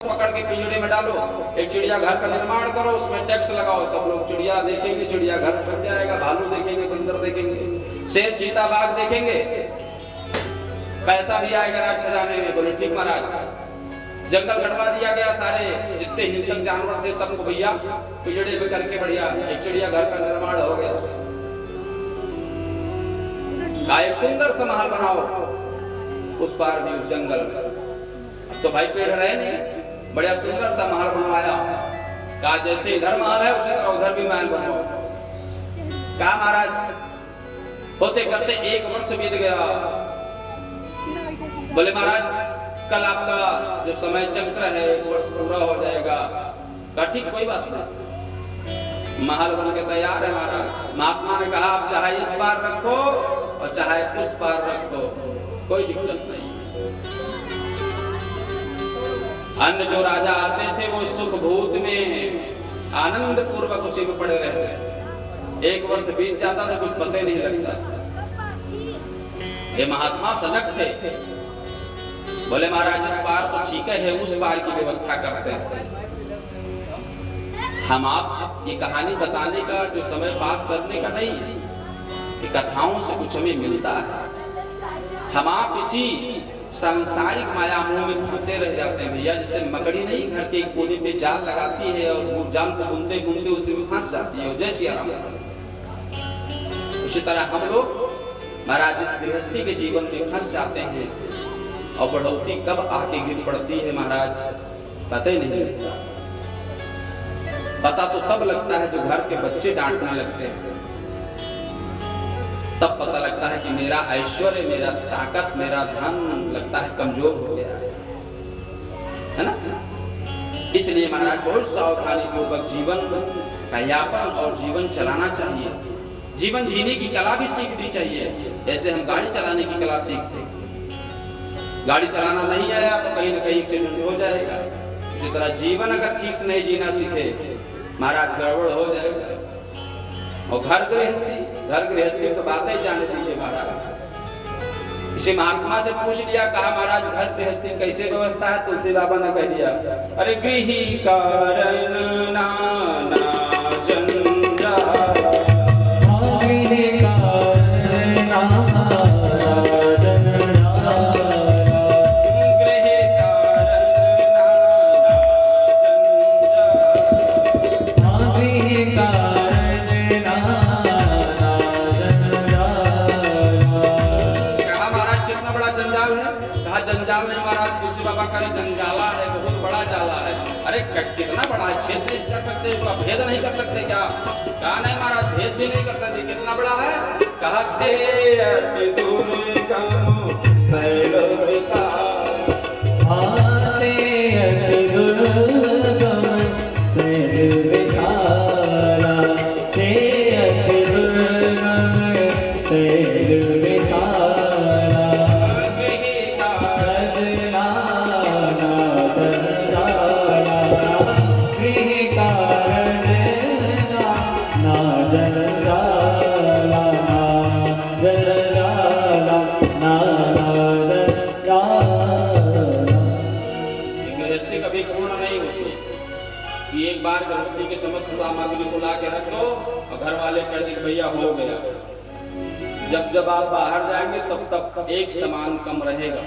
पकड़ के पिंजरे में डालो, एक चिड़िया घर का निर्माण करो, उसमें टैक्स लगाओ, सब लोग चिड़िया देखेंगे, चिड़िया घर बन जाएगा, भालू देखेंगे, बंदर देखेंगे, शेर चीता बाघ देखेंगे, पैसा भी आएगा राज खजाने में। बोले ठीक महाराज। जंगल कटवा दिया गया, सारे जितने हिंसक जानवर थे सबको भैया पिंजरे में करके बढ़िया एक चिड़िया घर का निर्माण हो गया। एक सुंदर सा महल बनाओ उस पार भी उस जंगल में। तो भाई पेड़ रहे नहीं, बढ़िया सुंदर सा महल बनवाया। कहा जैसे इधर महल है उसी तरह उधर भी महल बनवाओ। कहा महाराज होते करते 1 वर्ष बीत गया। बोले महाराज कल आपका जो समय चक्र है 1 वर्ष पूरा हो जाएगा। कहा ठीक कोई बात नहीं, महल बन के तैयार है महाराज। महात्मा ने कहा आप चाहे इस पार रखो और चाहे उस पार रखो, कोई दिक्कत नहीं। अन्य जो राजा आते थे वो सुख भूत में आनंद पूर्वक उसी में पड़े रहते। 1 वर्ष बीत जाता तो कुछ पता नहीं लगता। ये महात्मा सजग थे। बोले महाराज इस पार तो ठीक है, उस पार की व्यवस्था करते हैं। हम आप ये कहानी बताने का जो समय पास करने का नहीं, ये कथाओं से कुछ हमें मिलता है। हम आप इसी सांसारिक माया मोह में फंसे रह जाते हैं भैया। जैसे मकड़ी नहीं घर के एक कोने पे जाल लगाती है और वो जाल को घूमते घूमते उसी में फंस जाती है, जैसी आराम। उसी तरह हम लोग महाराज इस गृहस्थी के जीवन में फंस जाते हैं और बढ़ोतरी कब आके गिर पड़ती है महाराज पता ही नहीं लगता। पता तो तब लगता है जो घर के बच्चे डांटने लगते हैं, तब पता लगता है कि मेरा ऐश्वर्य, मेरा ताकत, मेरा धन लगता है कमजोर हो गया है ना। इसलिए महाराज बहुत सावधानी पूर्वक जीवन का यापन और जीवन चलाना चाहिए। जीवन जीने की कला भी सीखनी चाहिए। जैसे हम गाड़ी चलाने की कला सीखते, गाड़ी चलाना नहीं आया तो कहीं ना कहीं एक्सीडेंट हो जाएगा। इसी तरह जीवन अगर ठीक से नहीं जीना सीखे महाराज गड़बड़ हो जाएगा। और घर गृहस्थी तो बातें जाने दीजिए महाराज। इसे महात्मा से पूछ लिया, कहा महाराज घर गृहस्थी कैसे व्यवस्था है? तुलसी बाबा ने कह दिया अरे गृही कारण नाना जंजाल, जंजाला है, बहुत बड़ा जाला है। अरे कितना बड़ा क्षेत्र कर सकते, इसका भेद नहीं कर सकते क्या? कहा नहीं महाराज भेद भी नहीं कर सकते। कितना बड़ा है? कहा अति दुर्गम शैल विशाल, अति दुर्गम शैल विशाल, अति दुर्गम शैल विशाल। एक बार गृहस्थी के समस्त सामग्री को ला के रख दो और घर वाले कह देंगे भैया हो गया। जब जब आप बाहर जाएंगे तब तक एक समान कम रहेगा।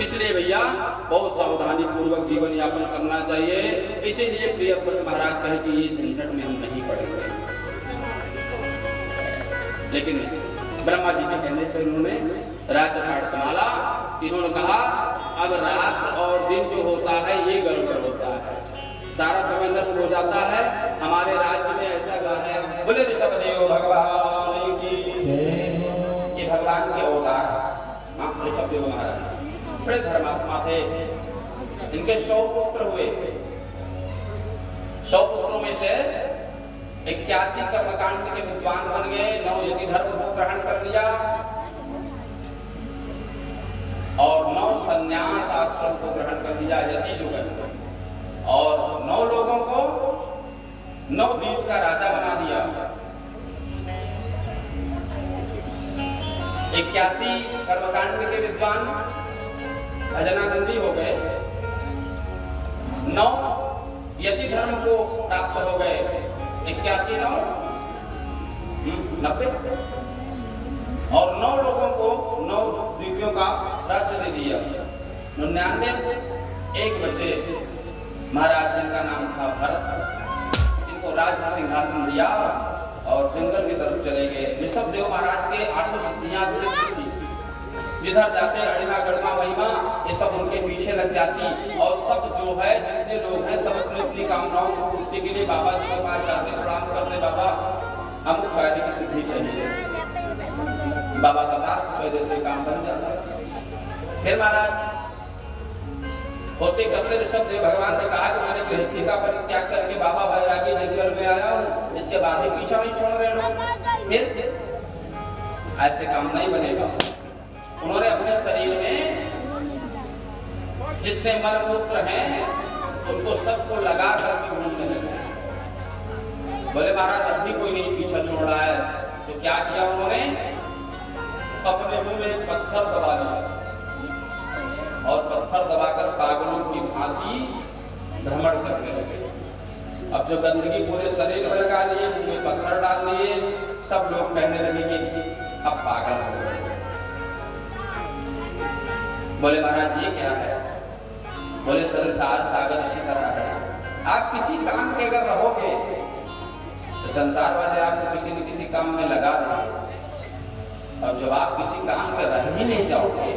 इसलिए भैया बहुत सावधानी पूर्वक जीवन यापन करना चाहिए। इसीलिए प्रियव्रत महाराज कहे कि ये झंझट में हम नहीं पड़ेंगे। लेकिन ब्रह्मा जी के कहने पर उन्होंने राज्य भाट संभाला। इन्होंने कहा अब रात और दिन जो होता है ये गड़बड़ होता है, सारा समय नष्ट हो जाता है। हमारे राज्य में ऐसा कहा है, बोले ऋषभदेव भगवान की, ये भगवान के अवतार। हाँ ऋषभदेव महाराज बड़े धर्मात्मा थे। इनके 100 पुत्र हुए। 100 पुत्रों में से 81 कर्मकांड के विद्वान बन गए, 9 यति धर्म को ग्रहण कर लिया और 9 संन्यास आश्रम को ग्रहण कर लिया, यति जो है। और 9 लोगों को 9 द्वीप का राजा बना दिया। 81 कर्मकांड के विद्वान भजनानंदी हो गए 9 यति धर्म को प्राप्त हो गए, 81 9 90 और 9 लोगों को 9 द्वीपों का राज्य दे दिया। 99 एक बचे महाराज जिनका नाम था भरत, इनको राज्य सिंहासन दिया और जंगल की तरफ चले गए। ऋषभ देव महाराज के 8 सिद्धियां सिद्ध थी, जिधर जाते अड़िमा गड़मा महिमा ये सब उनके पीछे लग जाती और सब जो है जितने लोग हैं सब अपनी अपनी कामनाओं को पूर्ति के लिए बाबा जी के पास जाते, प्रणाम करते, बाबा अमुक कार्य की सिद्धि चाहिए। बाबा तथास्तु कह देते, काम बन जाता। फिर महाराज होते करते ऋषभ देव भगवान ने कहा कि मैंने गृहस्थी का परित्याग करके बाबा बैरागी जंगल में आया हूँ, इसके बाद ही पीछा नहीं छोड़ रहे लोग। फिर ऐसे काम नहीं बनेगा। उन्होंने अपने शरीर में जितने मलमूत्र हैं उनको सबको लगा करके घूमने लगे। बोले महाराज अब भी कोई नहीं पीछा छोड़ रहा है, तो क्या किया उन्होंने? अपने मुंह में पत्थर दबा लिया और पत्थर दबाकर पागलों की भांति भ्रमण करने लगे। अब जो गंदगी पूरे शरीर में लगा लिए, मुंह में पत्थर डाल लिए, सब लोग कहने लगे कि अब पागल हो गए। बोले महाराज ये क्या है? बोले संसार सागर इसी तरह है। आप किसी काम के अगर रहोगे तो संसार वाले आपको किसी न किसी काम में लगा देंगे, और जब आप किसी काम में रह ही नहीं जाओगे,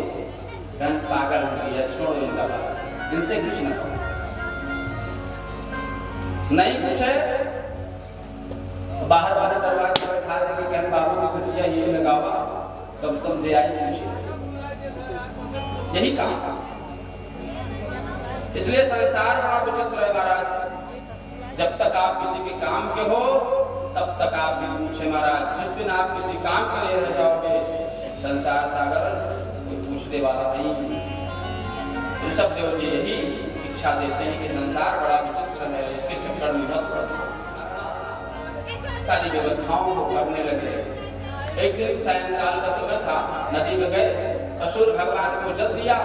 पागल हो गया, छोड़ो इनका बात, इनसे कुछ न करो। नहीं कुछ है बाहर वाले दरवाजे पर बैठा देंगे कि बाबू की खटिया ये लगावा, कम से कम जे आई पूछे, यही काम। इसलिए संसार बड़ा विचित्र है महाराज। जब तक आप किसी के काम के हो तब तक आप भी पूछे महाराज, जिस दिन आप किसी काम के लिए रह जाओगे, संसार सागर कोई पूछने वाला नहीं। ऋषभ देव जी यही शिक्षा देते हैं कि संसार बड़ा विचित्र है, इसके चक्कर में मत पड़ो। सारी व्यवस्थाओं को करने लगे। एक दिन सायंकाल का समय था, नदी में गए, असुर भगवान को जल दिया,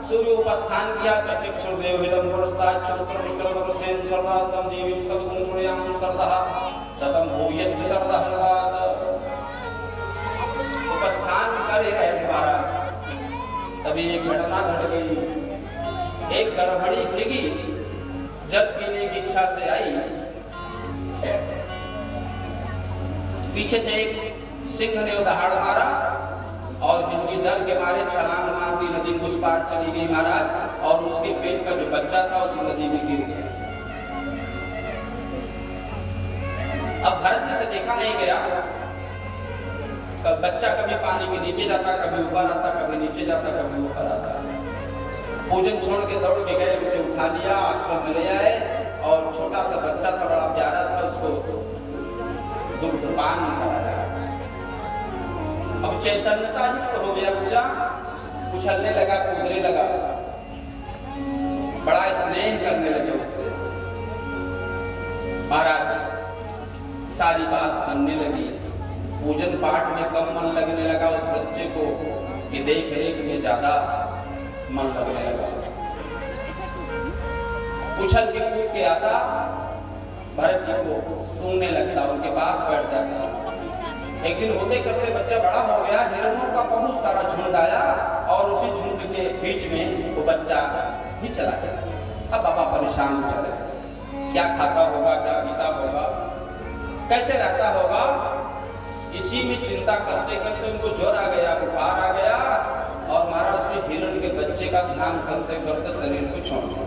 सूर्य उपस्थान किया, चक्षुर देव हिदम पुरस्ता चक्र विचरण से सर्वास्तम जीविम सद्गुण सुरयाम सरदह शतम भूयश्च सरदह हरदाद। उपस्थान करे रहे महाराज, तभी एक घटना घट गई। एक गर्भणी मृगी जल पीने की इच्छा से आई, पीछे से एक सिंह ने उदहाड़ मारा और हिंदी डर के मारे छलांग मारती नदी उस पार चली गई महाराज, और उसके पेट का जो बच्चा था उसी नदी में गिर गया। अब भरत जी से देखा नहीं गया, बच्चा कभी पानी के नीचे जाता, कभी ऊपर आता, कभी नीचे जाता, कभी ऊपर आता। पूजन छोड़ के दौड़ के गए, उसे उठा लिया, आश्रम में ले आए, और छोटा सा बच्चा था, बड़ा प्यारा था, उसको दुग्धपान कराया। अब चैतन्यता युक्त हो गया बच्चा, उछलने लगा, कूदने लगा, बड़ा स्नेह करने लगे उससे। महाराज सारी बात बनने लगी, पूजन पाठ में कम मन लगने लगा उस बच्चे को कि देख रेख में ज्यादा मन लगने लगा। उछल के कूद के आता, भरत जी को सूंघने लगता, उनके पास बैठ जाता। एक दिन होते करते बच्चा बड़ा हो गया, हिरणों का बहुत सारा झुंड आया और उसी झुंड के बीच में वो बच्चा भी चला गया। अब बाबा परेशान चले, क्या खाता होगा, क्या पीता होगा, कैसे रहता होगा। इसी में चिंता करते करते उनको ज्वर आ गया, बुखार आ गया, और महाराज उसमें हिरण के बच्चे का ध्यान करते करते शरीर को छोड़ दिया।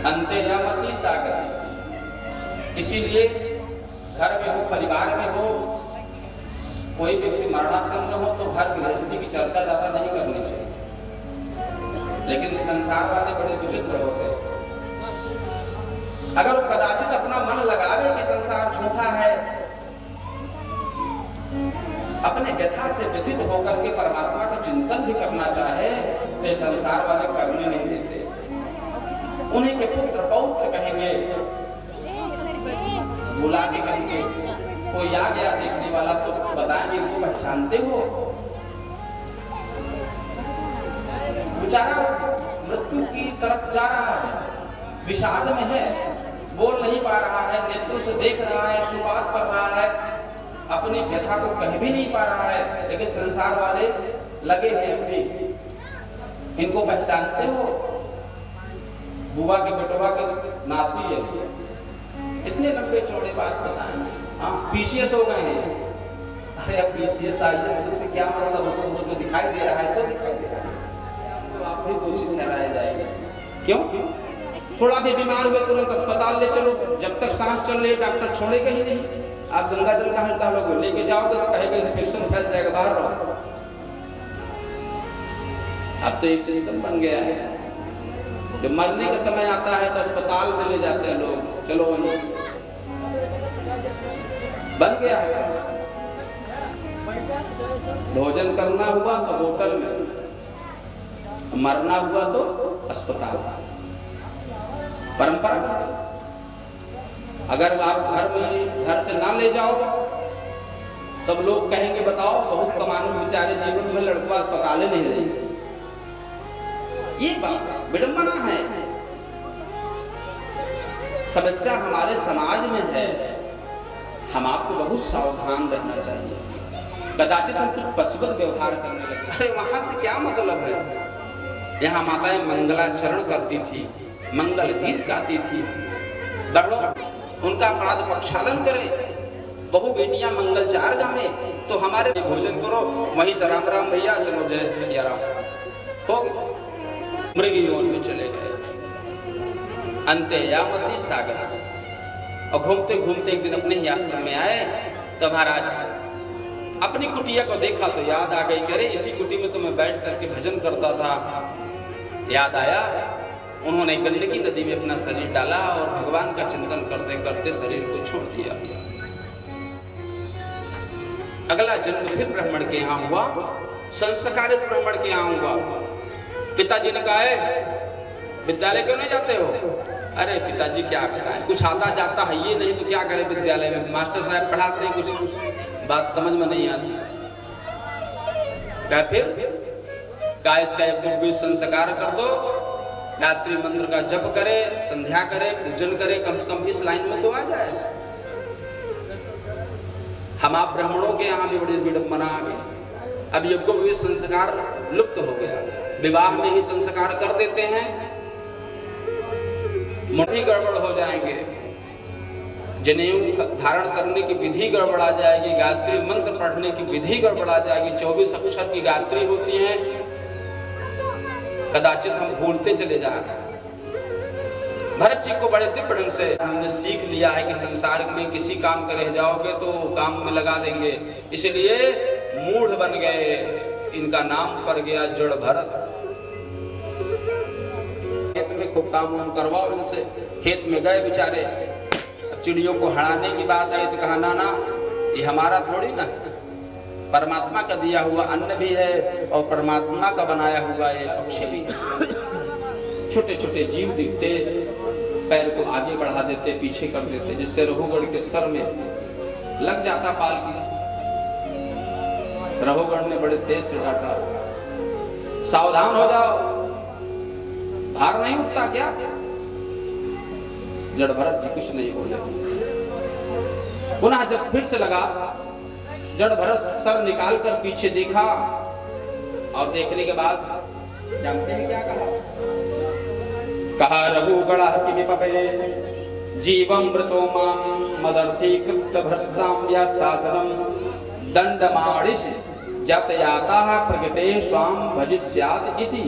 अंत्ययामति सागर। इसीलिए घर में हो, परिवार में हो, कोई व्यक्ति मरणासन्न हो तो घर गृहस्थी की चर्चा ज्यादा नहीं करनी चाहिए। लेकिन संसार वाले बड़े विचित्र होते हैं। अगर वो कदाचित अपना मन लगावे कि संसार झूठा है, अपने व्यथा से व्यथित होकर के परमात्मा का चिंतन भी करना चाहे, तो संसार वाले करने नहीं देते। उन्हीं के पुत्र पौत्र कहेंगे, बुला के कहेंगे, कोई आ गया देखने वाला तो बताएंगे, इनको पहचानते हो? बेचारा मृत्यु की तरफ जा रहा है, विषाद में है, बोल नहीं पा रहा है, नेत्रों से देख रहा है, शुरुआत कर रहा है, अपनी व्यथा को कह भी नहीं पा रहा है, लेकिन संसार वाले लगे हैं अपनी। इनको पहचानते हो? बुआ के बेटवा के नाती है, इतने लंबे चौड़े बात बताएं। हाँ, पीसीएस हो गए हैं। अरे अब पीसीएस आईएएस उससे क्या मतलब, उसको जो दिखाई दे रहा है सब दिखाई दे रहा है, तो आप भी दोषी ठहराए जाएंगे। क्यों? थोड़ा भी बीमार हुए तुरंत अस्पताल ले चलो, जब तक सांस चल रही डॉक्टर छोड़ेगा ही नहीं। आप गंगा जल का हल्का लोग लेके जाओगे तो कहेगा इन्फेक्शन फैल जाएगा, बाहर रहो। अब तो एक सिस्टम बन गया है, जब मरने का समय आता है तो अस्पताल में ले जाते हैं लोग, चलो वहीं बन गया है। भोजन करना हुआ तो होटल में, मरना हुआ तो अस्पताल। परंपरा। अगर आप घर से ना ले जाओ तब लोग कहेंगे बताओ बहुत कमाने बेचारे जीवन में लड़का अस्पताल नहीं रहेंगे। ये बात विडंबना है। समस्या हमारे समाज में है, हम आपको बहुत सावधान रहना चाहिए। कदाचित हम कुछ पशुवत व्यवहार करने लगे। अरे वहां से क्या मतलब है? यहाँ माताएं मंगलाचरण करती थी, मंगल गीत गाती थी, बड़ों उनका अपराध प्रक्षालन करें, बहु बेटियां मंगलचार गावे, तो हमारे भोजन करो वहीं से राम राम भैया चलो जय सिया राम हो गए, मृगयोन में चले गए। अंते यावती सागर। और घूमते घूमते एक दिन अपने ही आश्रम में आए तो महाराज अपनी कुटिया को देखा तो याद आ गई, करे इसी कुटी में तो मैं बैठ करके भजन करता था। याद आया, उन्होंने गंडकी नदी में अपना शरीर डाला और भगवान का चिंतन करते करते शरीर को छोड़ दिया। अगला जन्म फिर ब्राह्मण के यहाँ हुआ, संस्कारित ब्राह्मण के यहाँ हुआ। पिताजी ने कहा विद्यालय क्यों नहीं जाते हो? अरे पिताजी क्या बताएं, कुछ आता जाता है ये नहीं तो क्या करें विद्यालय में, मास्टर साहब पढ़ाते हैं, कुछ बात समझ में नहीं आती। क्या फिर का इसका पूर्व संस्कार कर दो, गायत्री मंत्र का जप करे, संध्या करे, पूजन करे, कम से कम इस लाइन में तो आ जाए। हम आप ब्राह्मणों के यहाँ भी बड़ी विडंबना आ गई। अब यज्ञोपवीत संस्कार लुप्त हो गया, विवाह में ही संस्कार कर देते हैं, मोटी गड़बड़ हो जाएंगे, जनेऊ धारण करने की विधि गड़बड़ आ जाएगी, गायत्री मंत्र पढ़ने की विधि गड़बड़ आ जाएगी। 24 अक्षर की गायत्री होती है, कदाचित हम भूलते चले जा रहे हैं। भरत जी को बड़े दिव्य ढंग से हमने सीख लिया है कि संसार में किसी काम के रह जाओगे तो काम में लगा देंगे, इसलिए मूढ़ बन गए, इनका नाम पड़ गया जड़ भरत। खेत में खूब काम वाम करवाओ इनसे, खेत में गए बेचारे, चिड़ियों को हड़ाने की बात आई तो कहा ना ना ये हमारा थोड़ी ना, परमात्मा का दिया हुआ अन्न भी है और परमात्मा का बनाया हुआ ये पक्षी भी है। छोटे छोटे जीव दिखते, पैर को आगे बढ़ा देते, पीछे कर देते, जिससे रघुगढ़ के सर में लग जाता पालकी से। रघुगढ़ ने बड़े तेज से डांटा, सावधान हो जाओ, भार नहीं उठता क्या? जड़ भरत जी कुछ नहीं बोले। पुनः जब फिर से लगा, जड़ भरत सर निकाल कर पीछे देखा और देखने के बाद जानते हैं क्या कहा? कहा रघुगढ़ किमि पवे जीवमृतो मां मदर्थी कृत भ्रष्टाम या शासनम दंडमाणिष जतयाता प्रगटे स्वाम भजिष्यात् इति।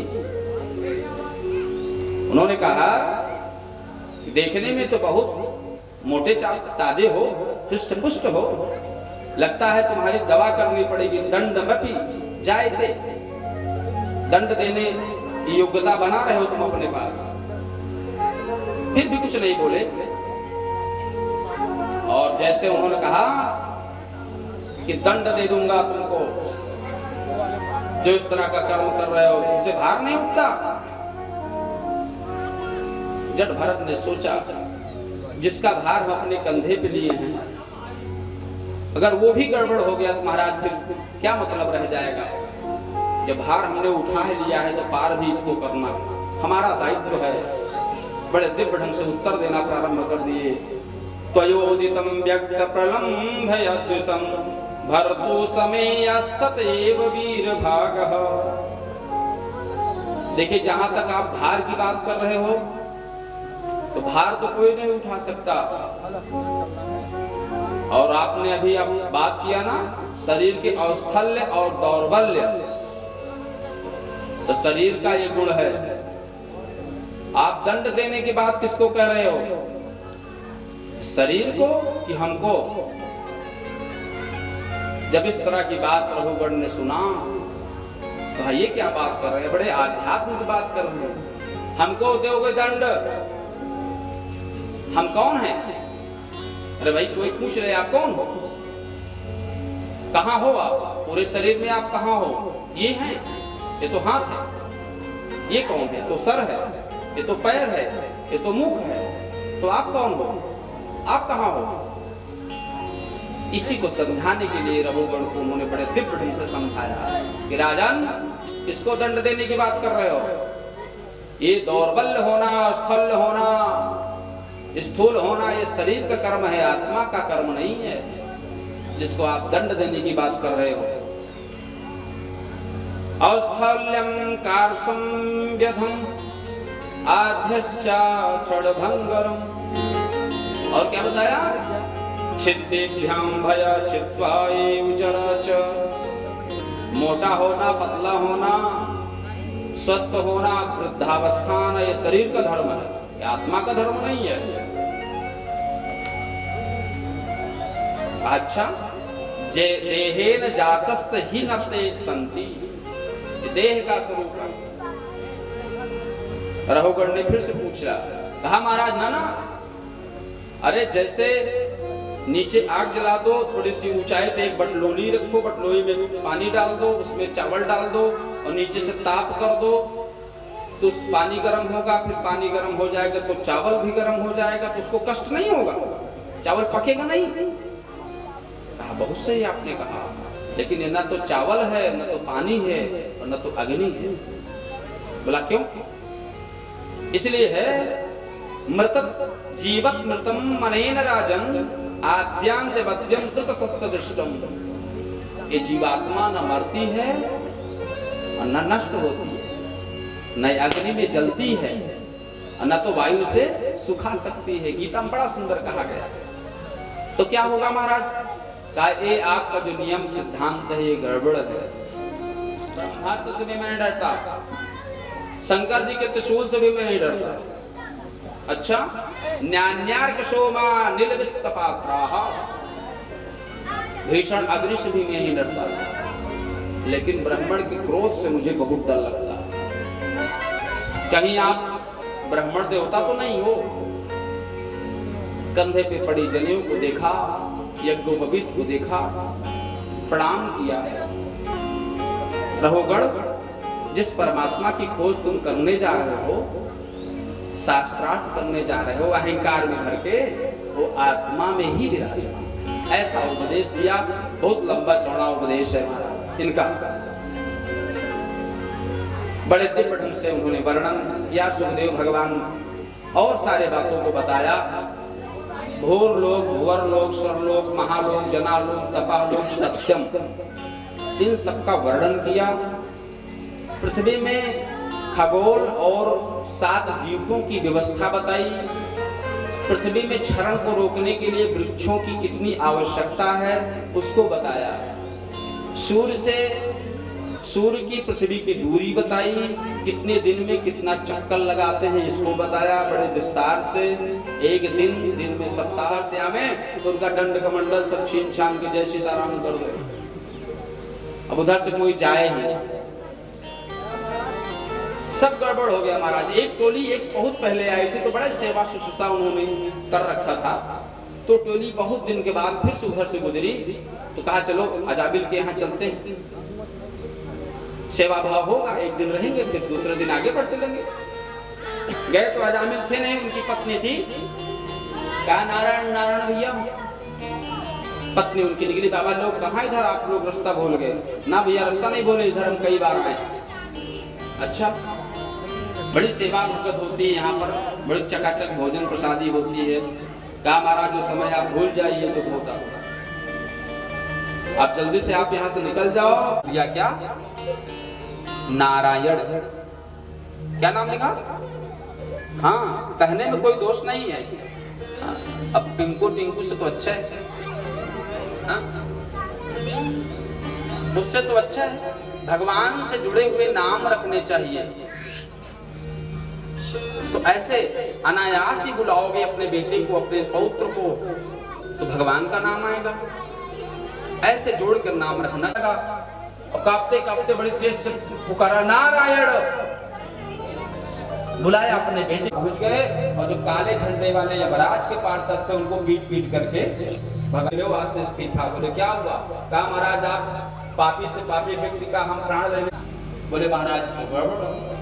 उन्होंने कहा देखने में तो बहुत मोटे चाल ताजे हो, हृष्ट पुष्ट हो, लगता है तुम्हारी दवा करनी पड़ेगी। दंडमपि जायते, दंड देने की योग्यता बना रहे हो तुम अपने पास। फिर भी कुछ नहीं बोले और जैसे उन्होंने कहा कि दंड दे दूंगा तुमको, जो इस तरह का कर्म कर रहे हो, तुमसे भार नहीं उठता। जड़ भरत ने सोचा जिसका भार हम अपने कंधे पे लिए हैं, अगर वो भी गड़बड़ हो गया तो महाराज फिर क्या मतलब रह जाएगा? जब भार हमने उठा ही लिया है तो पार भी इसको करना। हमारा दायित्व है। बड़े दिव्य ढंग से उत्तर देना प्रारंभ कर दिए। त्वयोदितं व्यक्त प्रलम्भयद्विषं भर्तु समेय सतैव वीरभागः। देखिए, जहां तक आप भार की बात कर रहे हो तो भार तो कोई नहीं उठा सकता। और आपने अभी अब बात किया ना शरीर के औस्थल्य और दौर्बल्य, तो शरीर का ये गुण है। आप दंड देने की बात किसको कह रहे हो? शरीर को कि हमको? जब इस तरह की बात रघुगण ने सुना तो ये क्या बात कर रहे हैं, बड़े आध्यात्मिक बात कर रहे हैं। हमको दोगे दंड? हम कौन हैं? अरे भाई, कोई पूछ रहे आप कौन हो, कहां हो आप, पूरे शरीर में आप कहां हो? ये हैं, ये तो हाथ है, ये कौन है? तो सर है, ये तो पैर है, ये तो मुख है, तो आप कौन हो, आप कहां हो? इसी को समझाने के लिए रघुगण को उन्होंने बड़े दिव्य ढंग से समझाया कि राजन, किसको दंड देने की बात कर रहे हो? ये दौर्बल्य होना, स्थल होना, स्थूल होना, ये शरीर का कर्म है, आत्मा का कर्म नहीं है, जिसको आप दंड देने की बात कर रहे हो। औस्थल्यम कार्सम व्यधम आध्यश्चा क्षणभंगरम। और क्या बताया? छिद्देभ्याम भय चित्वाये उजरच। मोटा होना, पतला होना, स्वस्थ होना, वृद्धावस्थान, ये शरीर का धर्म है, ये आत्मा का धर्म नहीं है। अच्छा, जे देहेन जातस्य ही नते संति, देह का स्वरूप है। रघुगण ने फिर से पूछा, कहा महाराज ना, अरे जैसे नीचे आग जला दो, थोड़ी सी ऊंचाई पे एक बटलोली रखो, बटलोली में पानी डाल दो, उसमें चावल डाल दो और नीचे से ताप कर दो, तो उस पानी गर्म होगा, फिर पानी गर्म हो जाएगा तो चावल भी गर्म हो जाएगा, तो उसको कष्ट नहीं होगा, चावल पकेगा नहीं। कहा बहुत सही आपने कहा, लेकिन ये न तो चावल है, न तो पानी है और न तो अग्नि है। बोला क्यों? इसलिए है मृतक जीवत मृतम मनेन राजन आद्यांत वद्यम कृततस्त दृष्टम। ये जीवात्मा न मरती है और न नष्ट होती है, न अग्नि में जलती है और न तो वायु से सुखा सकती है। गीता में बड़ा सुंदर कहा गया। तो क्या होगा महाराज? कहा ये आपका जो नियम सिद्धांत है ये गड़बड़ है। ब्रह्मास्त्र से भी मैं नहीं डरता, शंकर जी के त्रिशूल से भी मैं नहीं डरता। अच्छा, न्यान्यार्कशोमा नीलवित्त पात्राः, भीषण अग्नि से भी मैं नहीं डरता, लेकिन ब्राह्मण के क्रोध से मुझे बहुत डर लगता है। कहीं आप ब्राह्मण देवता तो नहीं हो? कंधे पे पड़ी जनेऊ को देखा, यज्ञोपवीत को देखा, प्रणाम किया। रघुगण, जिस परमात्मा की खोज तुम करने जा रहे हो, शास्त्रार्थ करने जा रहे हो, अहंकार में भर के, वो आत्मा में ही विराजमान। ऐसा उपदेश दिया। बहुत लंबा चौड़ा उपदेश है इनका। बड़े दिव्य ढंग से उन्होंने वर्णन किया। सुखदेव भगवान और सारे बातों को बताया। भूर लोक, भुवर लोक, स्वरलोक, महालोक, जनालोक, तपालोक, सत्यम, इन सबका वर्णन किया। पृथ्वी में खगोल और 7 द्वीपों की व्यवस्था बताई। पृथ्वी में क्षरण को रोकने के लिए वृक्षों की कितनी आवश्यकता है उसको बताया। सूर्य की पृथ्वी की दूरी बताई, कितने दिन में कितना चक्कर लगाते हैं इसको बताया बड़े विस्तार से। एक दिन में सप्ताह से आवे तो उनका दंड कमंडल सब छीन छान के जय सीताराम कर दो। अब उधर से कोई जाए ही, सब गड़बड़ हो गया महाराज। एक टोली एक बहुत पहले आई थी तो बड़ा सेवा शुश्रूषा उन्होंने कर रखा था, तो टोली बहुत दिन के बाद फिर से उधर से गुजरी तो कहा चलो अजाबिल के यहाँ चलते हैं, सेवा भाव होगा, एक दिन रहेंगे फिर दूसरे दिन आगे बढ़ चलेंगे। गए तो अजामिल थे नहीं, उनकी पत्नी थी। कहा नारायण नारायण भैया। पत्नी उनकी निकली, बाबा लोग कहाँ, इधर आप लोग रास्ता भूल गए। ना भैया रास्ता नहीं भूले, इधर हम कई बार आए। अच्छा, बड़ी सेवा भगत होती है यहाँ पर, बड़ी चकाचक भोजन प्रसादी होती है। कहा महाराज जो समय आप भूल जाइए तो होता, आप जल्दी से आप यहाँ से निकल जाओ। या क्या नारायण, क्या नाम लिखा? हाँ, कहने में कोई दोष नहीं है। हाँ, अब पिंकू टिंकू से तो अच्छा है, हाँ? उससे तो अच्छा है। भगवान से जुड़े हुए नाम रखने चाहिए। तो ऐसे अनायास ही बुलाओगे अपने बेटे को, अपने पौत्र को, तो भगवान का नाम आएगा। ऐसे जोड़कर नाम रखना लगा। और कांपते कांपते बड़ी तेज से पुकारा नारायण, बुलाया अपने बेटे। पहुंच गए और जो काले झंडे वाले यमराज के पार्षद थे उनको पीट पीट करके भगाए। वहां से इस्तीफा। बोले क्या हुआ? कहा महाराज आप पापी से पापी व्यक्ति का हम प्राण लेने। बोले महाराज गड़बड़।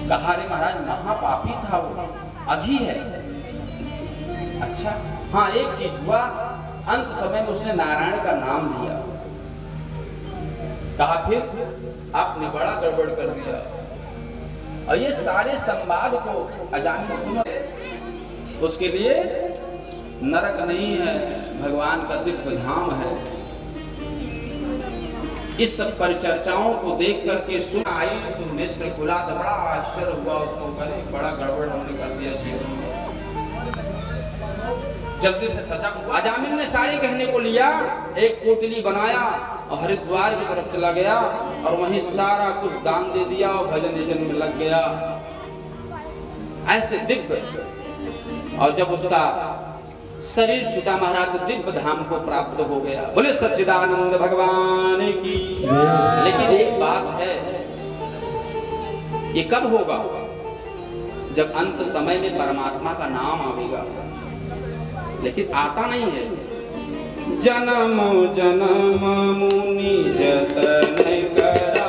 कहा रे महाराज महापापी था वो, अभी है। अच्छा हाँ, एक चीज हुआ, अंत समय में उसने नारायण का नाम लिया। कहा फिर आपने बड़ा गड़बड़ कर दिया। और ये सारे संवाद को अजामिल सुनो। उसके लिए नरक नहीं है, भगवान का दिव्य धाम है। इस सब परिचर्चाओं को देख करके सुन आई तो नेत्र खुला तो बड़ा आश्चर्य हुआ उसको। करे बड़ा गड़बड़ हमने कर दिया जीवन में। जल्दी से सजा। अजामिल ने सारे कहने को लिया, एक कोटली बनाया और हरिद्वार की तरफ चला गया और वहीं सारा कुछ दान दे दिया और भजन यजन में लग गया। ऐसे दिव्य। और जब उसका शरीर छूटा महाराज तो दिव्य धाम को प्राप्त हो गया। बोले सच्चिदानंद भगवान की। लेकिन एक बात है, ये कब होगा? जब अंत समय में परमात्मा का नाम आवेगा। लेकिन आता नहीं है। जन्म जन्म मुनि जतन करा,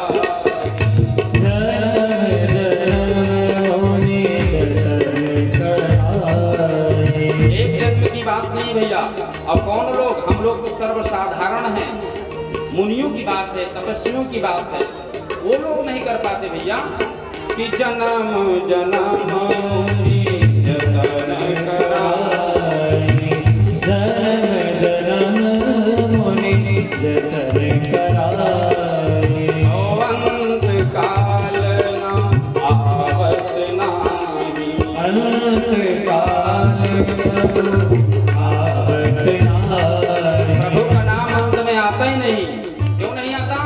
बात नहीं भैया। और कौन लोग? हम लोग तो सर्वसाधारण हैं। मुनियों की बात है, तपस्वियों की बात है, वो लोग नहीं कर पाते भैया। कि जन्म जन्म मुनि जतन कराए, जन्म जन्म मुनि जतन कराए, अंत काल ना आवत नाही, अंत काल प्रभु का नाम अंत में आता ही नहीं। क्यों नहीं आता?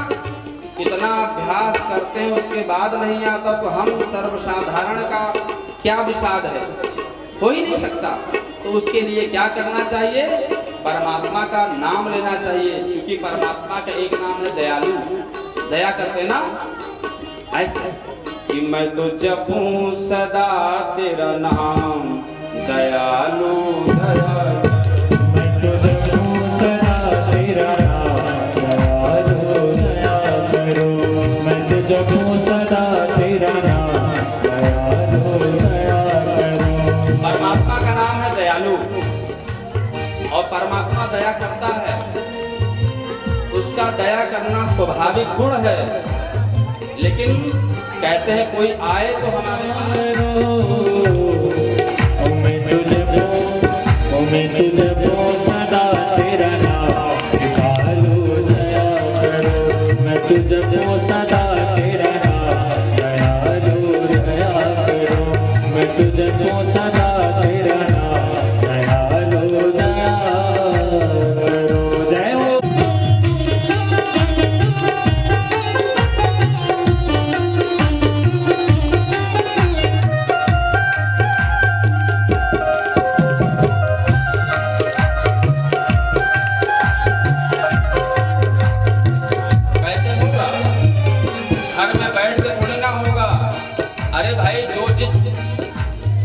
इतना अभ्यास करते हैं उसके बाद नहीं आता तो हम सर्वसाधारण का क्या विषाद है? हो ही नहीं सकता। तो उसके लिए क्या करना चाहिए? परमात्मा का नाम लेना चाहिए। क्योंकि परमात्मा का एक नाम है दयालु। दया करते ना ऐसे कि मैं तो जपूं सदा तेरा नाम दयालु दयालु, मैं तो जपूं सदा तेरा नाम दयालु दया करो, मैं तो जपूं सदा तेरा नाम दयालु दया करो। परमात्मा का नाम है दयालु और परमात्मा दया करता है। उसका दया करना स्वाभाविक गुण है। लेकिन कहते हैं कोई आए तो हमारे मैं तुझे सदा तेरा नाम दयालु दया करो, मैं तुझे सदा तेरा नाम दयालु दया करो, मैं तुझे सदा तेरा नाम दयालु दया करो। जय हो।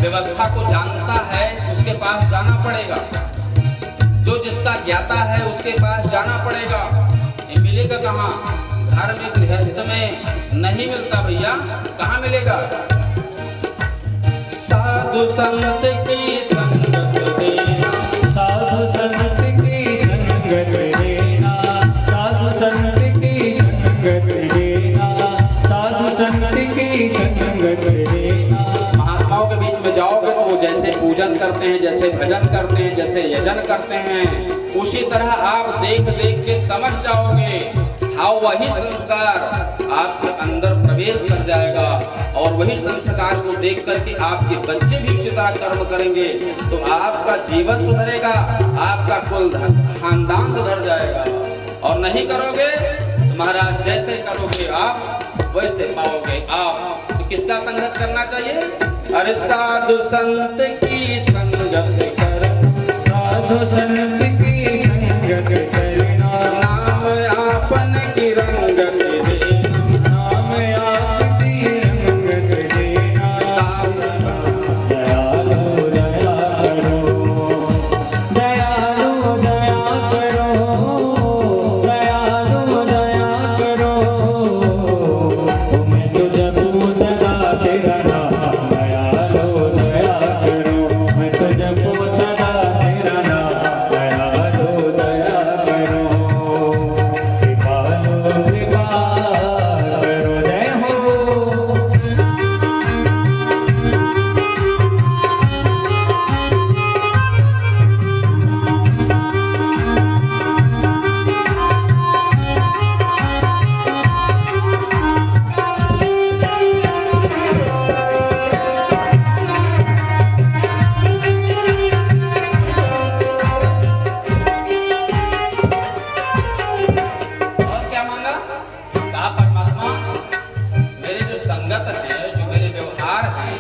व्यवस्था को जानता है उसके पास जाना पड़ेगा। जो जिसका ज्ञाता है उसके पास जाना पड़ेगा। ये मिलेगा कहाँ? घर में गृहस्थ में नहीं मिलता भैया। कहाँ मिलेगा? साधु संत की संगत देना, साधु संत की संगत देना, साधु संत की संगत देना, साधु संत की संगत लोक में जाओगे तो वो जैसे पूजन करते हैं, जैसे भजन करते हैं, जैसे यजन करते हैं, उसी तरह आप देख देख के समझ जाओगे। हाँ, वही संस्कार आपके अंदर प्रवेश कर जाएगा और वही संस्कार को देख करके आपके बच्चे भी उसी तरह कर्म करेंगे, तो आपका जीवन सुधरेगा, आपका कुल खानदान सुधर जाएगा। और नहीं करोगे तो महाराज जैसे करोगे आप वैसे पाओगे आप। तो किसका संगत करना चाहिए? अरे साधु संत की संगत कर, साधु संत की संगत करना, नाम आपन की रंगत दे, नाम आपकी रंगत देना, दयालु दया करो, दयालु दया करो, दयालु दया करो, मैं तो जपूं सदा तेरा नाम, दयालु दया करो, मैं तो जपूं सदा तेरा नाम, दयालु दया करो, कृपालु कृपा करो, जय हो। और क्या मांगा? कहा परमात्मा मेरे जो संगत है, जो मेरे व्यवहार हैं,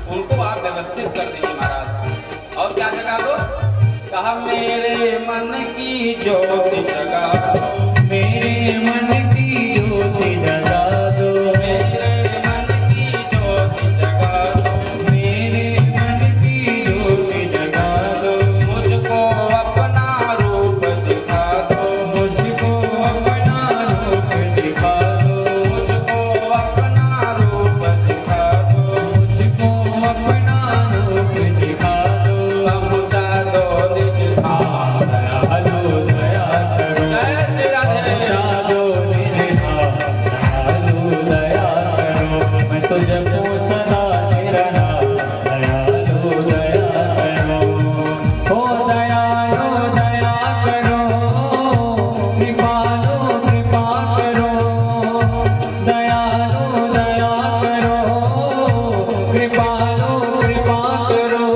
उनको आप व्यवस्थित कर दीजिए महाराज। और क्या जगा दो? कहा मेरे मन की ज्योति जगा दो, मेरे मन की ज्योति जगा दो, मेरे मन की ज्योति जगा दो, मेरे मन की ज्योति जगा दो, मुझको अपना रूप दिखा दो, मुझको अपना रूप दिखा दो, मुझको अपना रूप दिखा दो, मुझको अपना रूप दिखा दो, पहुँचा दो निज धाम, दयालु दया करो, जय श्री राधे, पहुँचा दो निज धाम, दयालु दया करो, मैं तो जपूं सदा तेरा नाम, दयालु दया करो, ओ दयालु दया करो, कृपालु कृपा करो, दयालु दया करो, कृपालु कृपा करो,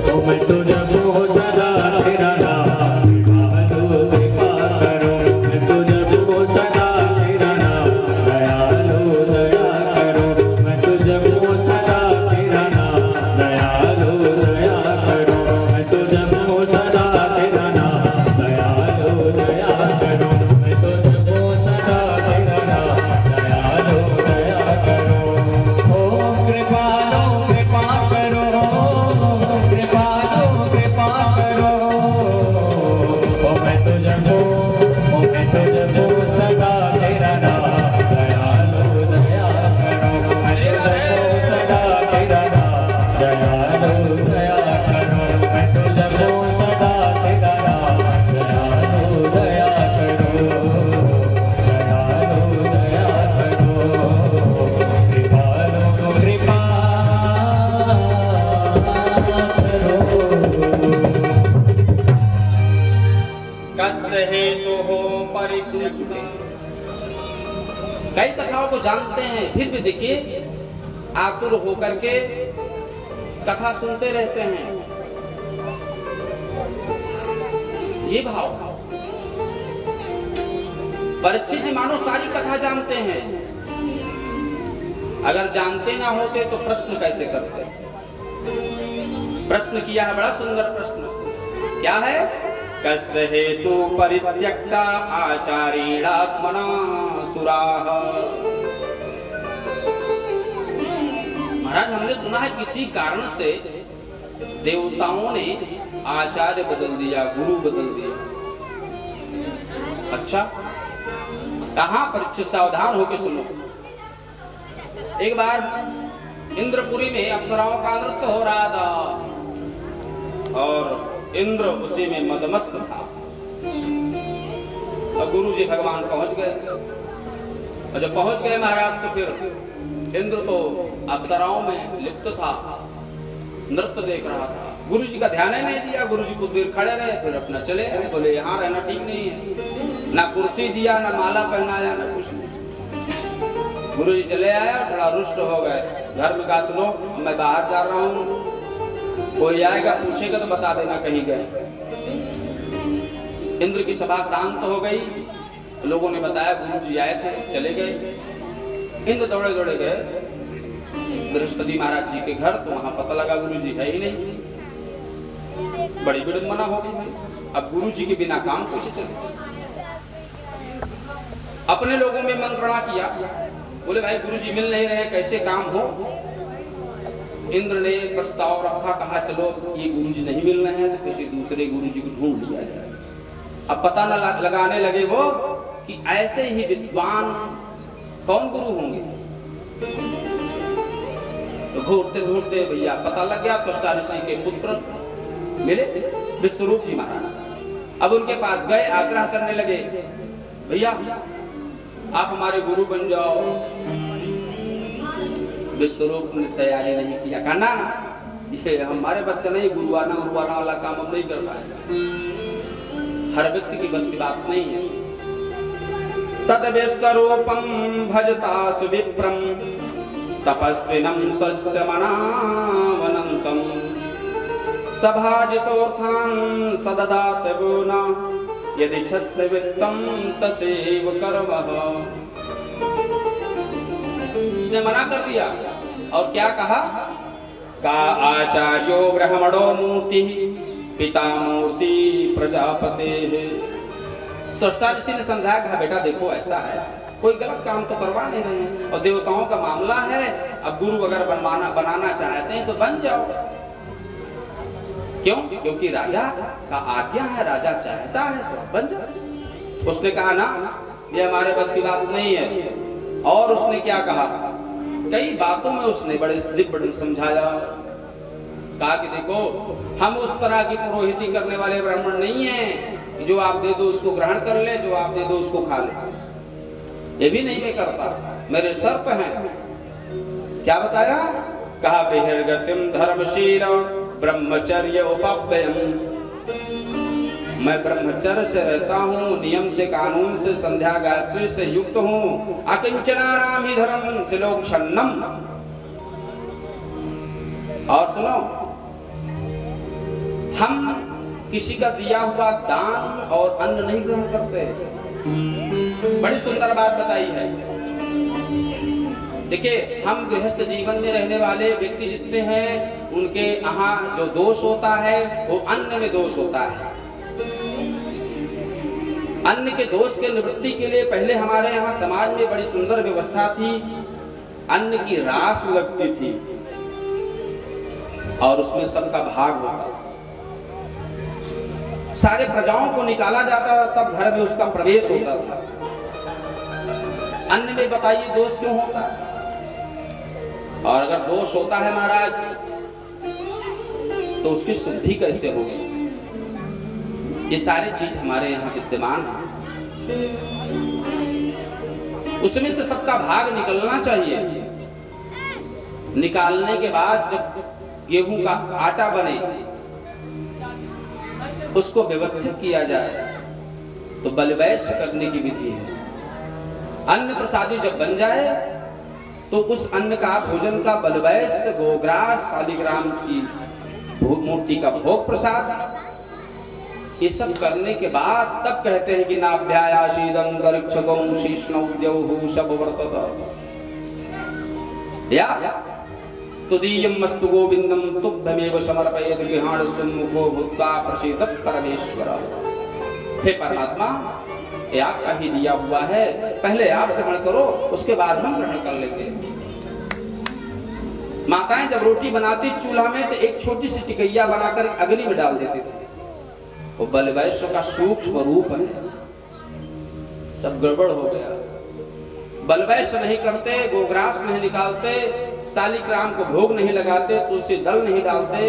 ओ मैं तो जपूं सदा तेरा नाम, कृपालु कृपा करो, मैं तो जपूं सदा तेरा नाम, दयालु दया करो, मैं तो जपूं सदा तेरा नाम, दयालु दया करो, मैं तो जपूं सदा तेरा नाम, दयालु दया करो, मैं तो जपूं सदा तेरा नाम, दयालु दया करो, ओ कृपालु कृपा करो, कृपालु कृपा करो, ओ मैं तो जपूं सदा तेरा नाम, दयालु दया करो, मैं तो जपूं सदा तेरा नाम, दयालु दया करो, मैं तो जपूं सदा तेरा नाम, दयालु दया करो, दयालु दया करो, कृपालु कृपा करो। कष्ट हेतु हो परित्यक्ते। कई कथाओं को जानते हैं, फिर भी देखिए आतुर होकर के कथा सुनते रहते हैं। ये भाव परीक्षित जी मानो सारी कथा जानते हैं, अगर जानते ना होते तो प्रश्न कैसे करते? प्रश्न किया है, बड़ा सुंदर प्रश्न। क्या है? कस्य हेतु परित्यक्ता आचार्येणात्मना सुराः। महाराज हमने सुना है किसी कारण से देवताओं ने आचार्य बदल दिया, गुरु बदल दिया। अच्छा, कहां परीक्षित सावधान होकर सुनो। एक बार इंद्रपुरी में अप्सराओं का नृत्य हो रहा था और इंद्र उसी में मदमस्त था और गुरु जी भगवान पहुंच गए। और जब पहुंच गए महाराज तो फिर इंद्र तो अप्सराओं में लिप्त था, नृत्य देख रहा था। गुरु जी का ध्यान ही नहीं दिया। गुरु जी कुछ देर खड़े रहे, फिर अपना चले गए। बोले यहाँ रहना ठीक नहीं है। ना कुर्सी दिया, ना माला पहनाया, ना कुछ नहीं। गुरु जी चले आया, थोड़ा रुष्ट हो गए। घर में कहा सुनो मैं बाहर जा रहा हूँ, कोई आएगा पूछेगा तो बता देना कहीं गए। इंद्र की सभा शांत हो गई। लोगों ने बताया गुरु जी आए थे, चले गए। इंद्र दौड़े दौड़े गए बृहस्पति महाराज जी के घर, तो वहां पता लगा गुरु जी है ही नहीं। बड़ी विडंबना हो गई भाई, अब गुरु जी के बिना काम कैसे चले। अपने लोगों में मंत्रणा किया, बोले भाई गुरु जी मिल नहीं रहे, कैसे काम हो। इंद्र ने प्रस्ताव रखा, कहा चलो ये गुरु जी नहीं मिल रहे हैं तो किसी दूसरे गुरु जी को ढूंढ लिया जाए। अब पता न लगाने लगे वो कि ऐसे ही विद्वान कौन गुरु होंगे। तो ढूंढते ढूंढते भैया पता लग गया, त्वष्टा ऋषि के पुत्र मिले विश्वरूप जी महाराज। अब उनके पास गए, आग्रह करने लगे भैया आप हमारे गुरु बन जाओ। विश्वरूप ने तैयारी नहीं किया, कहा ना ये हमारे बस का नहीं, गुरुवाना वाला काम हम नहीं कर पाएंगे, हर व्यक्ति की बस की बात नहीं है। तद्विश्वरूपं भजता सुविप्रं तपस्विनं तस्मनावनन्तं सभाजितोऽर्थान् सददात गुणा यदि छत्रवित्तं तसेव कर्मः। ने मना कर दिया और क्या कहा, का आचार्यो ब्रह्मणो मूर्ति पिता मूर्ति प्रजापते। तो ऋषि ने समझाया, कहा बेटा देखो ऐसा है, कोई गलत काम तो करवा नहीं रहे और देवताओं का मामला है। अब गुरु अगर बनाना चाहते हैं तो बन जाओ। क्यों? क्योंकि राजा का आज्ञा है, राजा चाहता है तो बन जाओ। उसने कहा ना ये हमारे बस की बात नहीं है। और उसने क्या कहा, कई बातों में उसने बड़े दिव्य समझाया। कहा कि देखो हम उस तरह की पुरोहिती करने वाले ब्राह्मण नहीं हैं, जो आप दे दो उसको ग्रहण कर ले, जो आप दे दो उसको खा ले। ये भी नहीं मैं करता, मेरे शर्त हैं। क्या बताया? कहा बहिर्गतिम धर्मशील ब्रह्मचर्य उपाव्ययम्। मैं ब्रह्मचर्य से रहता हूँ, नियम से कानून से संध्या गायत्री से युक्त हूँ। अकिंचनानाम ही धर्म सिलोक्षणम। और सुनो, हम किसी का दिया हुआ दान और अन्न नहीं ग्रहण करते। बड़ी सुंदर बात बताई है। देखिए हम गृहस्थ जीवन में रहने वाले व्यक्ति जितने हैं, उनके यहाँ जो दोष होता है वो अन्न में दोष होता है। अन्न के दोष के निवृत्ति के लिए पहले हमारे यहाँ समाज में बड़ी सुंदर व्यवस्था थी। अन्न की रास लगती थी और उसमें सबका भाग होता। सारे प्रजाओं को निकाला जाता, तब घर में उसका प्रवेश होता था। अन्न में बताइए दोष क्यों होता है? और अगर दोष होता है महाराज तो उसकी शुद्धि कैसे होगी? ये सारी चीज हमारे यहाँ विद्यमान है। उसमें से सबका भाग निकलना चाहिए। निकालने के बाद जब गेहूं का आटा बने, उसको व्यवस्थित किया जाए तो बलिवैश्य करने की विधि है। अन्न प्रसादी जब बन जाए तो उस अन्न का भोजन का बलिवैश्य, गोग्रास, शालिग्राम की मूर्ति का भोग प्रसाद, ये सब करने के बाद तब कहते हैं कि नाभ्यायाशीदं गरीक्षगं शीष्णौ द्यौः शबवर्तत। या तुदीयमस्तु गोविंदं तुभ्यमेव समर्पयेत् गृहाणस्य मुखो भूत्वा प्रसीदत् परमेश्वर। हे परमात्मा, ये आपका ही दिया हुआ है, पहले आप ग्रहण करो, उसके बाद हम ग्रहण कर लेंगे। माताएं जब रोटी बनाती चूल्हा में तो एक छोटी सी टिकैया बनाकर अग्नि में डाल देती थी। वो बलिवैश्य का सूक्ष्म रूप है। सब गड़बड़ हो गया। बलिवैश्य नहीं करते, गोग्रास नहीं निकालते, शालिग्राम को भोग नहीं लगाते, तुलसी दल नहीं डालते,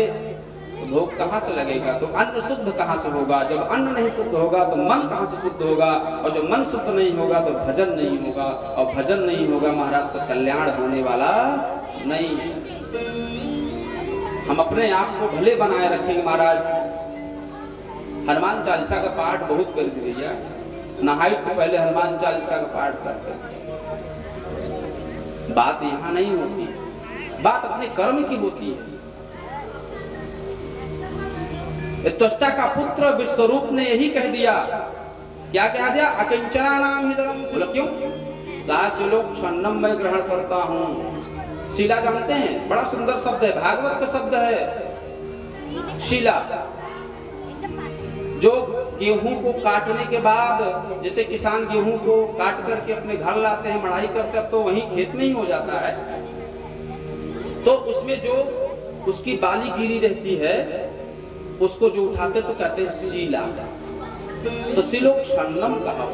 तो भोग कहाँ से लगेगा? तो अन्न शुद्ध कहाँ से होगा? जब अन्न नहीं शुद्ध होगा तो मन कहाँ से शुद्ध होगा? और जब मन शुद्ध नहीं होगा तो भजन नहीं होगा, और भजन नहीं होगा महाराज तो कल्याण होने वाला नहीं। हम अपने आप को भले बनाए रखेंगे महाराज। हनुमान चालीसा का पाठ बहुत कर दिया, नहाई तो पहले हनुमान चालीसा का पाठ करते हैं। बात यहाँ नहीं होती, बात अपने कर्म की होती है। त्वष्टा का पुत्र विश्वरूप ने यही कह दिया, क्या कह दिया? अकिंचना नाम हिदरम। बोला क्यों? लोग क्षणम मैं ग्रहण करता हूँ। शीला जानते हैं, बड़ा सुंदर शब्द है, भागवत का शब्द है शीला। जो गेहूं को काटने के बाद, जैसे किसान गेहूं को काट करके अपने घर लाते हैं, मढ़ाई करते हैं, तो वहीं खेत में ही हो जाता है, तो उसमें जो उसकी बाली गिरी रहती है उसको जो उठाते तो कहते हैं शीला। तो शीलो क्षणम कहा,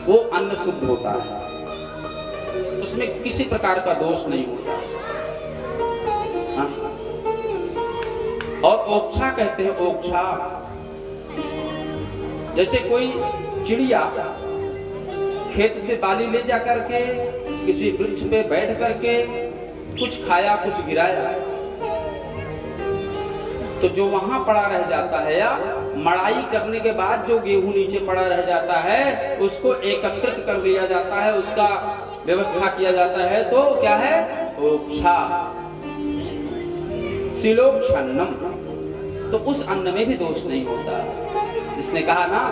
वो अन्न शुद्ध होता है, उसमें किसी प्रकार का दोष नहीं होता। हाँ? और ओक्षा कहते हैं, ओक्षा जैसे कोई चिड़िया खेत से बाली ले जा करके किसी वृक्ष पे बैठ करके कुछ खाया कुछ गिराया, तो जो वहां पड़ा रह जाता है या मड़ाई करने के बाद जो गेहूं नीचे पड़ा रह जाता है उसको एकत्रित कर लिया जाता है, उसका व्यवस्था किया जाता है, तो क्या है? ओक्षा। शिलोक्षन्नम, तो उस अन्न में भी दोष नहीं होता। इसने कहा ना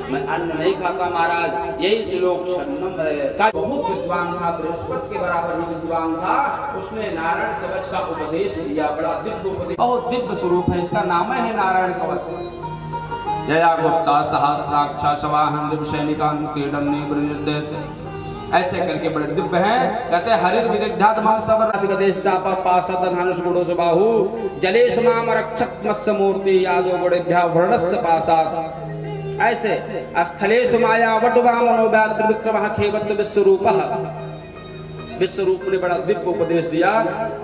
मैं अन्न नहीं खाता महाराज, यही शिलोक्षन्नम है। बहुत विद्वान था, बृहस्पति के बराबर ही विद्वान था, उसने नारायण कवच का उपदेश दिया, बड़ा दिव्य उपदेश, बहुत दिव्य स्वरूप है, इसका नाम है नारायण कवच। जया गुप्ता सहस्राक्षा शवाहन दिवसैनिकान क्रीडन ऐसे करके बड़े दिव्य हैं। कहते हैं हरिर विदग्धात् मानसवर रसिकदेश चापा पासत धनुष गुणो बाहु जलेश नाम रक्षक मत्स्य मूर्ति यादो गुणेभ्या वर्णस्य पासात्। ऐसे स्थलेश माया वटवामनो व्याघ्र विक्रमः खेवत विश्वरूपः। विश्वरूप ने बड़ा दिव्य उपदेश दिया।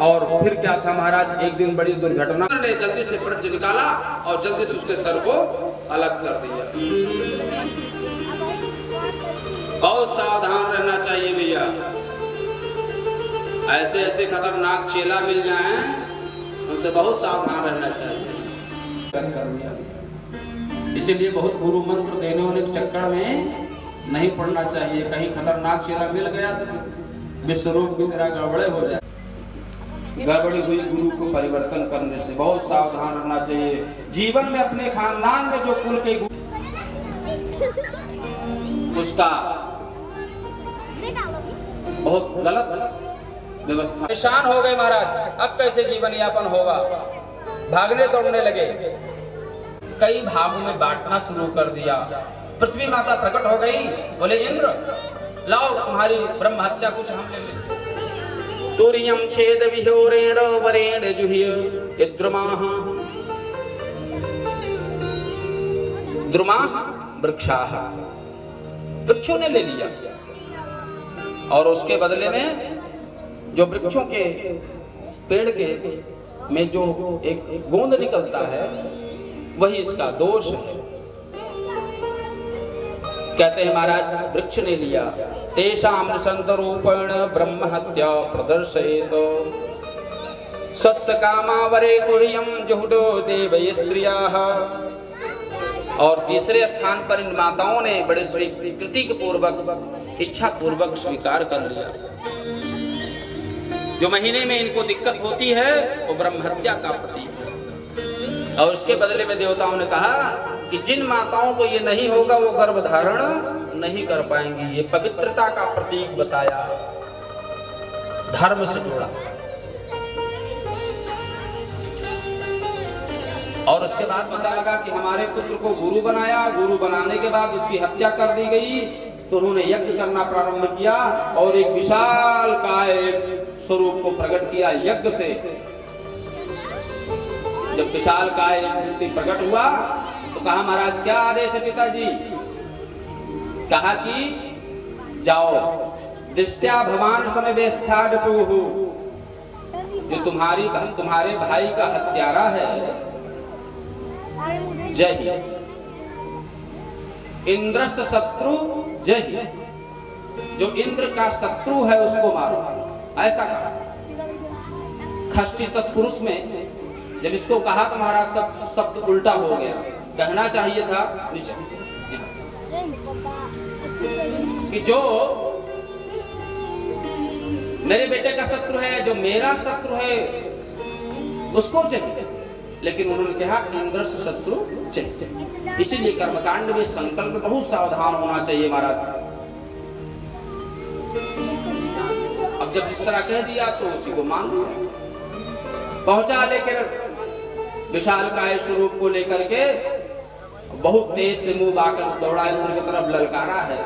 और फिर क्या था महाराज, एक दिन बड़ी दुर्घटना ने जल्दी से पर्च निकाला और जल्दी से उसके सर को अलग कर दिया। बहुत सावधान रहना चाहिए भैया, ऐसे ऐसे खतरनाक चेला मिल जाएं उनसे बहुत सावधान रहना चाहिए। कर दिया, इसीलिए बहुत गुरु मंत्र देने वाले चक्कर में नहीं पड़ना चाहिए। कहीं खतरनाक चेला मिल गया तो विश्वरूप की तरह गड़बड़े हो जाए। गड़बड़ी हुई गुरु को परिवर्तन करने से बहुत सावधान रहना चाहिए। जीवन में अपने खानदान में जो कुल के उसका बहुत गलत व्यवस्था, परेशान हो गए महाराज, अब कैसे जीवन यापन होगा। भागने दौड़ने लगे, कई भागों में बांटना शुरू कर दिया। पृथ्वी माता प्रकट हो गई, बोले इंद्र लाओ तुम्हारी ब्रह्म हत्या कुछ हम ले लें। तुर्यम छेद विहोरेण वरेण जुह्य द्रुमाः द्रुमाः वृक्षाः, वृक्षों ने ले लिया। और उसके बदले में जो वृक्षों के पेड़ के में जो एक गोंद निकलता है वही इसका दोष है। कहते हैं महाराज वृक्ष ने लिया, तेषां नृशंसरूपेण ब्रह्म हत्या प्रदर्शयेत स्वस्य कामावरे तुर्यं जुहुडो देवै स्त्रियाः। और तीसरे स्थान पर इन माताओं ने बड़े स्वीकृति पूर्वक इच्छा पूर्वक स्वीकार कर लिया। जो महीने में इनको दिक्कत होती है वो ब्रह्म हत्या का प्रतीक है। और उसके बदले में देवताओं ने कहा कि जिन माताओं को ये नहीं होगा वो गर्भ धारण नहीं कर पाएंगी। ये पवित्रता का प्रतीक बताया, धर्म से जोड़ा। और उसके बाद पता लगा कि हमारे पुत्र को गुरु बनाया, गुरु बनाने के बाद उसकी हत्या कर दी गई। तो उन्होंने यज्ञ करना प्रारंभ किया और एक विशाल काय स्वरूप को प्रकट किया यज्ञ से। जब विशाल काय प्रकट हुआ तो कहा महाराज क्या आदेश है पिताजी? कहा कि जाओ दृष्टया भवान समवेष्टा जो तुम्हारे भाई का हत्यारा है, जय इंद्र से शत्रु जय, जो इंद्र का शत्रु है उसको मारो, ऐसा कहा। षष्ठी तत्पुरुष में जब इसको कहा तो महाराज सब शब्द उल्टा हो गया, कहना चाहिए था कि जो मेरे बेटे का शत्रु है, जो मेरा शत्रु है उसको चाहिए, लेकिन उन्होंने कहा इंद्र से शत्रु चाहिए। इसीलिए कर्मकांड में संकल्प बहुत सावधान होना चाहिए महाराज। अब जब जिस तरह कह दिया तो उसी को मान लिया, पहुंचा लेकर विशालकाय स्वरूप को लेकर के बहुत तेज से मुंह बाकर दौड़ा इंद्र की तरफ ललकारा है।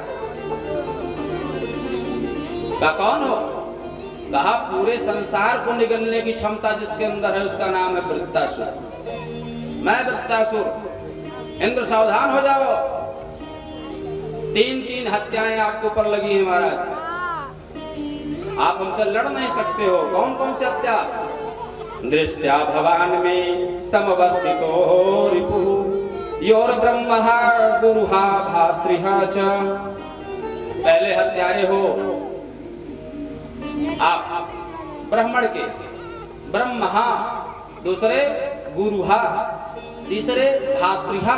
का कौन हो? कहा पूरे संसार को निगलने की क्षमता जिसके अंदर है उसका नाम है वृत्तासुर। मैं वृत्तासुर, इंद्र सावधान हो जाओ, 3 हत्याएं आपके ऊपर लगी हैं महाराज, आप हमसे लड़ नहीं सकते हो। कौन कौन सी हत्या? दृष्टया भवान में समवस्थितो रिपुः योर ब्रह्महा गुरुहा भातृहा च। पहले हत्यारे हो आप ब्राह्मण के, ब्रह्महा, दूसरे गुरुहा, तीसरे भातृहा।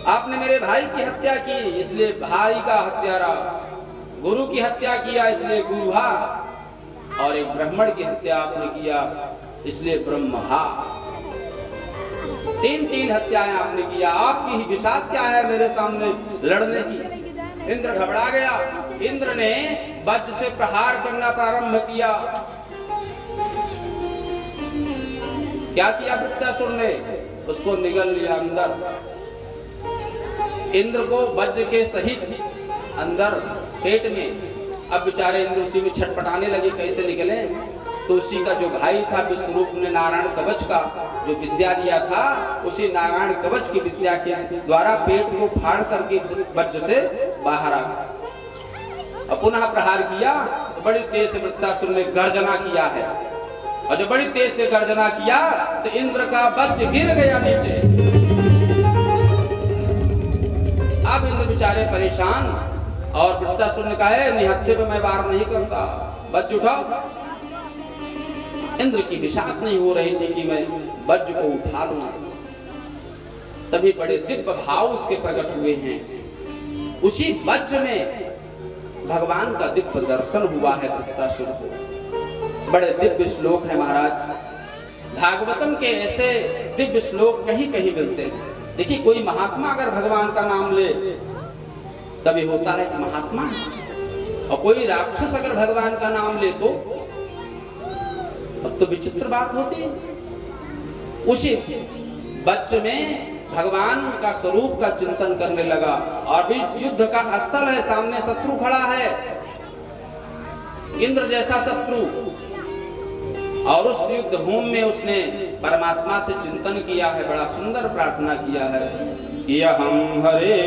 आपने मेरे भाई की हत्या की इसलिए भाई का हत्यारा, गुरु की हत्या किया इसलिए गुरुहा, और एक ब्राह्मण की हत्या आपने किया इसलिए ब्रह्महा। 3 हत्याएं आपने किया। आपकी ही विषाद क्या है मेरे सामने लड़ने की? इंद्र घबरा गया। इंद्र ने वज्र से प्रहार करना प्रारंभ किया। क्या किया वृत्तासुर ने? उसको निगल लिया अंदर। इंद्र को वज्र के सहित अंदर पेट में। अब बेचारे इंद्र उसी में छटपटाने लगे, कैसे निकले? तो उसी का जो भाई था विश्वरूप ने नारायण कवच का जो विद्या लिया था, उसी नारायण कवच की विद्या के द्वारा पेट को फाड़ करके वज्र से बाहर आ गया। अब पुनः प्रहार किया तो बड़ी तेज से वृत्तासुर ने गर्जना किया है, और जब बड़ी तेज से गर्जना किया तो इंद्र का वज्र गिर गया नीचे। अब इंद्र बेचारे परेशान, और वृत्तासुर ने कहा है निहत्थे पे मैं वार नहीं करूंगा, वज्र उठाओ। इंद्र की विषाद नहीं हो रही थी कि मैं वज्र को उठा लूं। तभी बड़े दिव्य भाव उसके प्रकट हुए हैं। उसी वज्र में भगवान का दिव्य दर्शन हुआ है वृत्तासुर को। बड़े दिव्य श्लोक है महाराज, भागवतम के ऐसे दिव्य श्लोक कहीं कहीं मिलते हैं। देखिए कोई महात्मा अगर भगवान का नाम ले तभी होता है कि महात्मा, और कोई राक्षस अगर भगवान का नाम ले तो अब तो विचित्र बात होती है। उसी वज्र में भगवान का स्वरूप का चिंतन करने लगा, और भी युद्ध का स्थल है, सामने शत्रु खड़ा है, इंद्र जैसा शत्रु, और उस युद्ध भूमि में उसने परमात्मा से चिंतन किया है, बड़ा सुंदर प्रार्थना किया है कि हम हरे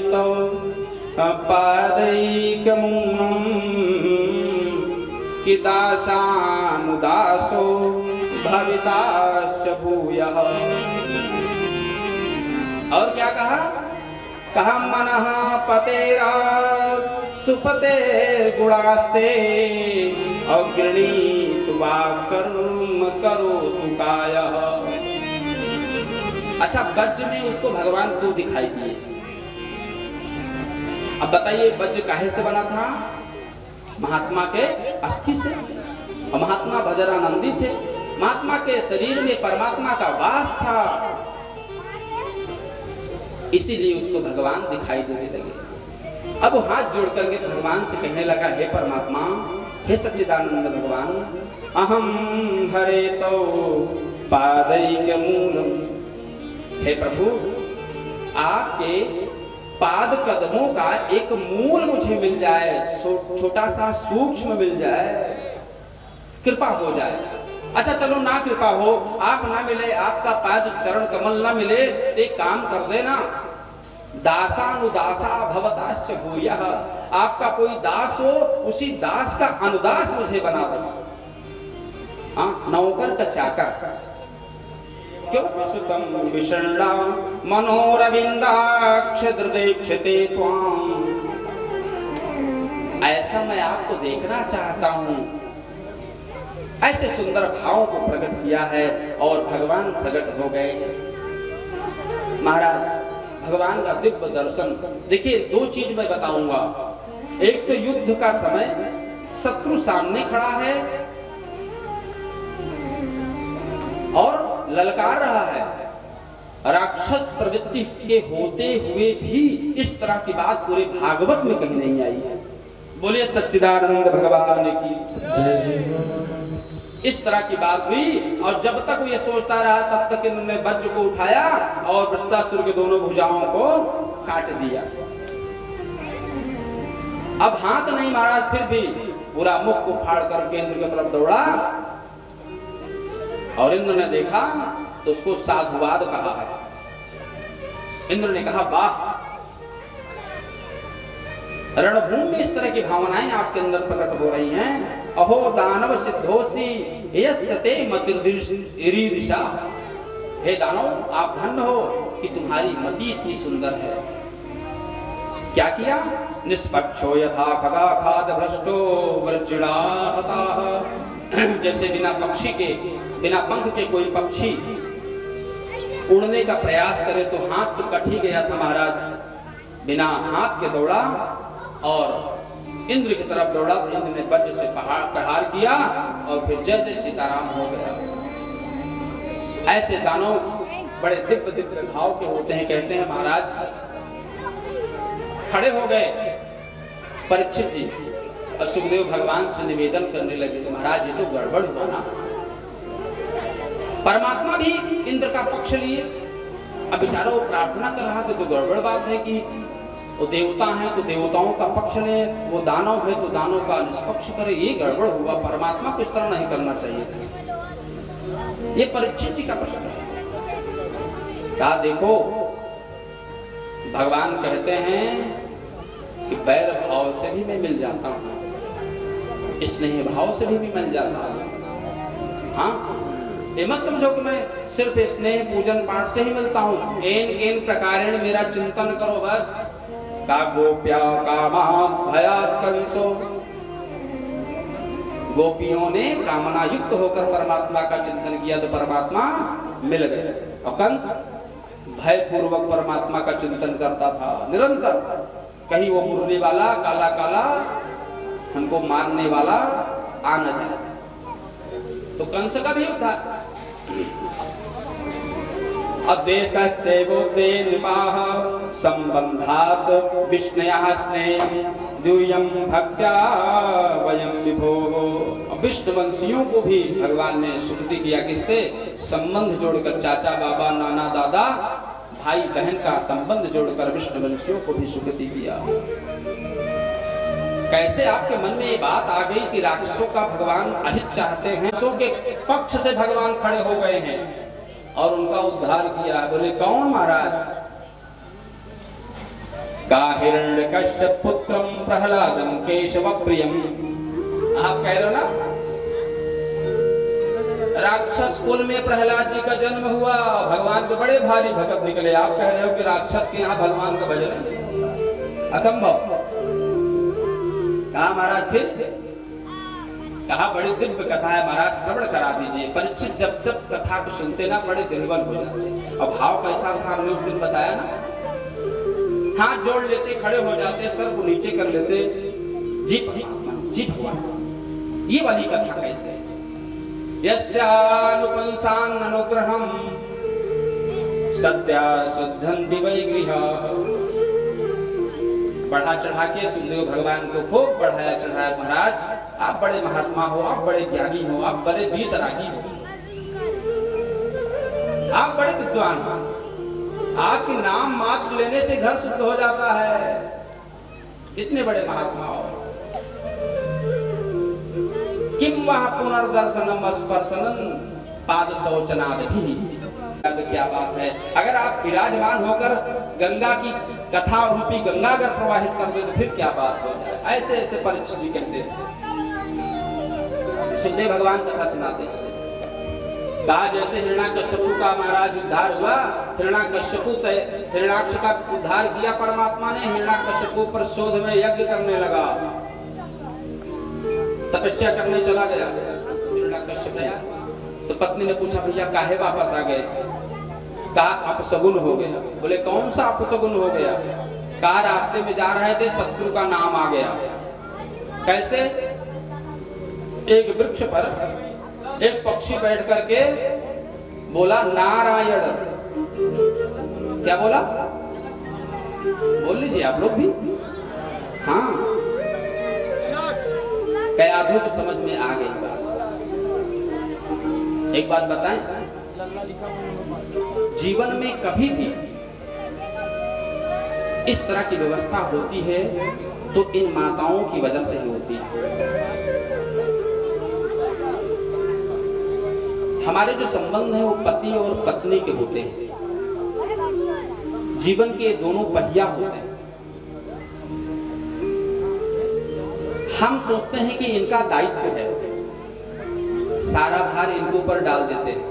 तो पादैकमुन्नम कि दासानुदासो भविताश्च भूयः। और क्या कहा? कहा मनः पतेरा सुपते गुणास्ते अग्रणीत वा कर्म करोतु कायः। अच्छा, वज्र में उसको भगवान को दिखाई दिए। अब बताइए वज्र काहे से बना था? महात्मा के अस्थि से। और महात्मा भजरानंदी थे, महात्मा के शरीर में परमात्मा का वास था, इसीलिए उसको भगवान दिखाई देने लगे। अब वो हाथ जोड़ करके भगवान से कहने लगा, हे परमात्मा, हे सच्चिदानंद भगवान, अहम हरे तो पादैकमूलम। हे प्रभु, आपके पाद कदमों का एक मूल मुझे मिल जाए, छोटा सा सूक्ष्म मिल जाए, कृपा हो जाए। अच्छा चलो ना कृपा हो, आप ना मिले, आपका पाद चरण कमल ना मिले, तो एक काम कर देना, दासानुदासा भवताश्च भूयः। आपका कोई दास हो, उसी दास का अनुदास मुझे बना दो। नौकर का चाकर। क्यों? सुतम विषण्णा मनोरविंदाक्ष दृदीक्षते त्वाम। ऐसा मैं आपको देखना चाहता हूं। ऐसे सुंदर भावों को प्रकट किया है और भगवान प्रकट हो गए। महाराज भगवान का दिव्य दर्शन देखिए। दो चीज मैं बताऊंगा। एक तो युद्ध का समय, शत्रु सामने खड़ा है और ललकार रहा है। राक्षस प्रवृत्ति के होते हुए भी इस तरह की बात पूरे भागवत में कहीं नहीं आई है। बोलिए सच्चिदानंद भगवान की जय। इस तरह की बात हुई और जब तक वो ये सोचता रहा तब तक इन्होंने वज्र को उठाया और वृत्तासुर के दोनों भुजाओं को काट दिया। अब हाथ नहीं मारा, फिर भी पूरा मुख को फाड़ करके इंद्र की तरफ दौड़ा और इंद्र ने देखा तो उसको साधुवाद कहा है। इंद्र ने कहा वाह, रणभूमि में इस तरह की भावनाएं आपके अंदर प्रकट हो रही हैं। अहो दानव सिद्धोसी यस्ते मतिर्दिशा। हे दानव, आप धन्य हो कि तुम्हारी मति इतनी सुंदर है। क्या किया? निष्पक्षो यथा खगा खाद भ्रष्टो वज्रड़ा हताः। जैसे बिना पक्षी के, बिना पंख के कोई पक्षी उड़ने का प्रयास करे तो हाथ तो कट ही गया था महाराज। बिना हाथ के दौड़ा और इंद्र की तरफ दौड़ा तो इंद्र ने वज्र से प्रहार किया और फिर जय जय सीताराम हो गया। ऐसे दानव बड़े दिव्य दिव्य भाव के होते हैं। कहते हैं महाराज खड़े हो गए परीक्षित जी और सुखदेव भगवान से निवेदन करने लगे कि महाराज ये तो गड़बड़ हुआ ना। परमात्मा भी इंद्र का पक्ष लिए। अब बेचारा वो प्रार्थना कर रहा था तो गड़बड़ बात है कि वो देवता है तो देवताओं का पक्ष ले, वो दानव है तो दानव का निष्पक्ष करे। ये गड़बड़ हुआ। परमात्मा को इस तरह नहीं करना चाहिए था। ये परीक्षित जी का प्रश्न है। क्या देखो, भगवान कहते हैं कि बैर भाव से भी मैं मिल जाता हूं, स्नेह भाव से भी मिल जाता हूं। हाँ, ये मत समझो कि मैं सिर्फ स्नेह पूजन पाठ से ही मिलता हूं। एन प्रकारेण मेरा चिंतन करो बस। का गोप्या कामा भयात् कंसो। गोपियों ने कामना युक्त होकर परमात्मा का चिंतन किया तो परमात्मा मिल गए। और कंस भय पूर्वक परमात्मा का चिंतन करता था निरंतर। कहीं वो मुरली वाला काला काला हमको मारने वाला आ न जाए। तो कंस का भी था। अद्वेषश्चैवोद्वे नृपाः संबंधात् विष्णयास्ने द्यूयं भक्त्या वयं विभोः। विष्णुवंशियों को भी भगवान ने सुकृति किया। किससे? संबंध जोड़कर, चाचा बाबा नाना दादा भाई बहन का संबंध जोड़कर विष्णुवंशियों को भी सुकृति किया। कैसे आपके मन में ये बात आ गई कि राक्षसों का भगवान अहित चाहते हैं? राक्षसों के पक्ष से भगवान खड़े हो गए हैं और उनका उद्धार किया। बोले कौन महाराज? का हिरण्यकश्यप पुत्रम प्रहलादम केशव प्रियम। आप कह रहे हो ना, राक्षस कुल में प्रहलाद जी का जन्म हुआ। भगवान के बड़े भारी भक्त निकले। आप कह रहे हो कि राक्षस के यहाँ भगवान का भजन है? असंभव। कहा महाराज फिर? कहा बड़ी दिव्य कथा है महाराज, श्रवण करा दीजिए। परीक्षित जब जब कथा को सुनते ना बड़े दिलवन हो जाते। अब भाव कैसा था हमने उस दिन बताया ना। हाथ जोड़ लेते, खड़े हो जाते, सर को नीचे कर लेते, जी भगवान। ये वाली कथा कैसे? यस्यानुपंसान् अनुग्रहं सत्या शुद्धन्ति वै गृहः। बढ़ा चढ़ा के सुखदेव भगवान को खूब बढ़ाया चढ़ाया। महाराज आप बड़े महात्मा हो, आप बड़े ज्ञानी हो, आप बड़े वीतरागी हो, आप बड़े विद्वान हो। आपके नाम मात्र लेने से घर शुद्ध हो जाता है। इतने बड़े महात्मा हो। किम वह पुनर्दर्शनम स्पर्शनम पाद शौचनादि। क्या बात है? अगर आप विराजमान होकर गंगा की कथा रूपी गंगा अगर प्रवाहित कर दे तो फिर क्या बात हो जाए। ऐसे ऐसे परीक्षित जी कहते थे। सुखदेव भगवान कथा सुनाते चले। कहा जैसे हिरण्याकश्यपु का महाराज उद्धार हुआ, हिरण्याक्ष का उद्धार किया परमात्मा ने। हिरण्याकश्यपु पर शोध में यज्ञ करने लगा, तपस्या करने चला गया हिरण्याकश्यप। तो पत्नी ने पूछा भैया काहे वापस आ गए? कहा अपशगुन हो गया। बोले कौन सा अपशगुन हो गया? कहा रास्ते में जा रहे थे, शत्रु का नाम आ गया। कैसे? एक वृक्ष पर एक पक्षी बैठ करके बोला नारायण। क्या बोला? बोल लीजिए आप लोग भी। हाँ, कयाधु की समझ में आ गई बात। एक बात बताएं, जीवन में कभी भी इस तरह की व्यवस्था होती है तो इन माताओं की वजह से ही होती है। हमारे जो संबंध है वो पति और पत्नी के होते हैं। जीवन के दोनों पहिया होते हैं। हम सोचते हैं कि इनका दायित्व है, सारा भार इनके ऊपर डाल देते हैं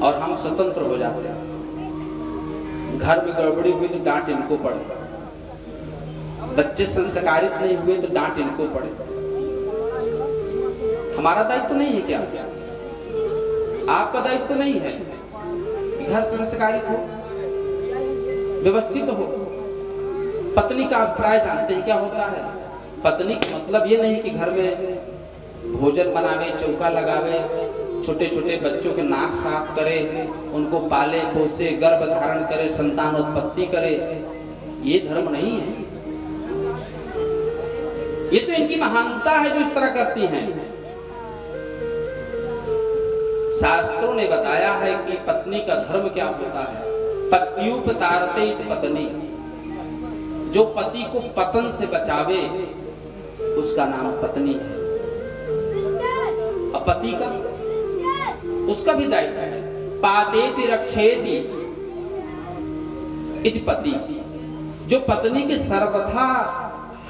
और हम स्वतंत्र हो जाते हैं। घर में गड़बड़ी हुई तो डांट इनको पड़े, बच्चे संस्कारित नहीं हुए तो डांट इनको पड़े। हमारा दायित्व नहीं है क्या? आपका दायित्व तो नहीं है कि घर संस्कारित हो, व्यवस्थित हो। पत्नी का अभिप्राय जानते हैं क्या होता है? पत्नी का मतलब ये नहीं कि घर में भोजन बनावे, चौका लगावे, छोटे छोटे बच्चों के नाक साफ करे, उनको पाले पोसे, गर्भ धारण करे, संतान उत्पत्ति करे। ये धर्म नहीं है। ये तो इनकी महानता है जो इस तरह करती हैं। शास्त्रों ने बताया है कि पत्नी का धर्म क्या होता है। पत्युपतारते पत्नी, जो पति को पतन से बचावे उसका नाम पत्नी है। अब पति का उसका भी दायित्व है। पातेति रक्षेति इति पति, जो पत्नी की सर्वथा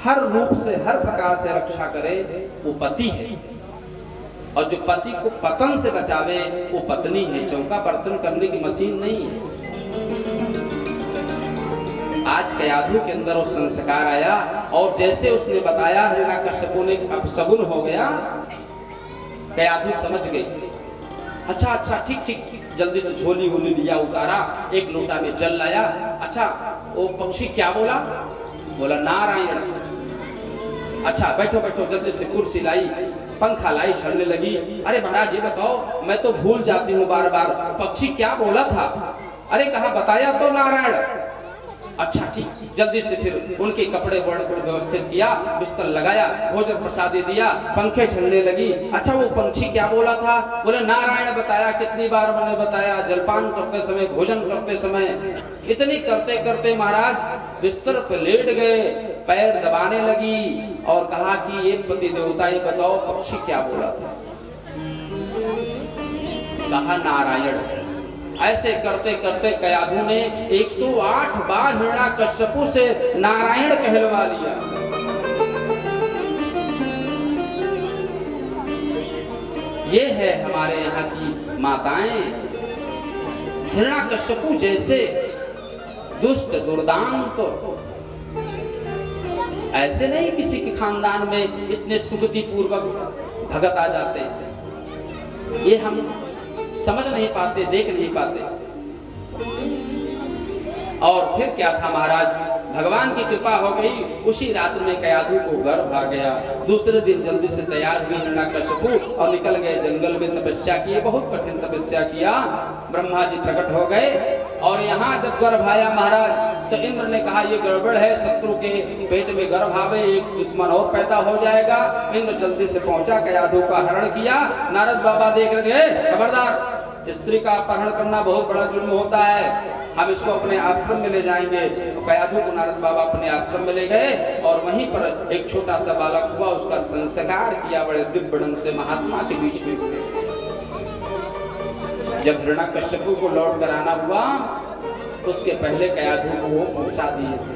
हर रूप से हर प्रकार से रक्षा करे वो पति है, और जो पति को पतन से बचावे वो पत्नी है। चौका बर्तन करने की मशीन नहीं है। आज कयाधु के अंदर वो संस्कार आया और जैसे उसने बताया हिरण्याकश्यपु ने अब सगुन हो गया, कयाधु समझ गई। अच्छा अच्छा ठीक ठीक, जल्दी से झोली होली लिया, उतारा, एक लोटा में जल लाया। अच्छा वो पक्षी क्या बोला? बोला नारायण। अच्छा बैठो बैठो, जल्दी से कुर्सी लाई, पंखा लाई, झड़ने लगी। अरे महाराज ये बताओ, मैं तो भूल जाती हूँ बार बार, पक्षी क्या बोला था? अरे कहा बताया तो नारायण। अच्छा ठीक, जल्दी से फिर उनके कपड़े व्यवस्थित किया, बिस्तर लगाया, भोजन प्रसादी दिया, पंखे झड़ने लगी। अच्छा वो पंछी क्या बोला था? बोले नारायण बताया। कितनी बार मैंने बताया? जलपान करते समय, भोजन करते समय। इतनी करते करते महाराज बिस्तर पर लेट गए, पैर दबाने लगी और कहा कि ये पति देवता ये बताओ पक्षी क्या बोला था? कहा नारायण। ऐसे करते करते कयाधु ने 108 बार हिरण्याकश्यपु से नारायण कहलवा लिया। ये है हमारे यहाँ की माताएं। हिरण्याकश्यपु जैसे दुष्ट दुर्दांत तो ऐसे नहीं किसी के खानदान में इतने सुगति पूर्वक भगत आ जाते हैं। ये हम समझ नहीं पाते, देख नहीं पाते। और फिर क्या था महाराज, भगवान की कृपा हो गई, उसी रात में कयाधु को गर्भ आ गया। दूसरे दिन जल्दी से तैयार हुए हिरण्याकश्यपु और निकल गए जंगल में तपस्या किए। बहुत कठिन तपस्या किया। ब्रह्मा जी प्रकट हो गए और यहाँ जब गर्भ आया महाराज तो इंद्र ने कहा ये गड़बड़ है, शत्रु के पेट में गर्भ आवे, एक दुश्मन और पैदा हो जाएगा। इंद्र जल्दी से पहुंचा, कयाधु का हरण किया। नारद बाबा देख रहे, खबरदार, स्त्री का अपहरण करना बहुत बड़ा जुर्म होता है, हम इसको अपने आश्रम में ले जाएंगे। तो कयाधु को नारद बाबा अपने आश्रम में ले गए और वहीं पर एक छोटा सा बालक हुआ, उसका संस्कार किया बड़े दिव्य ढंग से महात्मा के बीच में। जब हिरण्याकश्यपु को लौट कर आना हुआ उसके पहले कयाधु को पहुंचा दिए थे।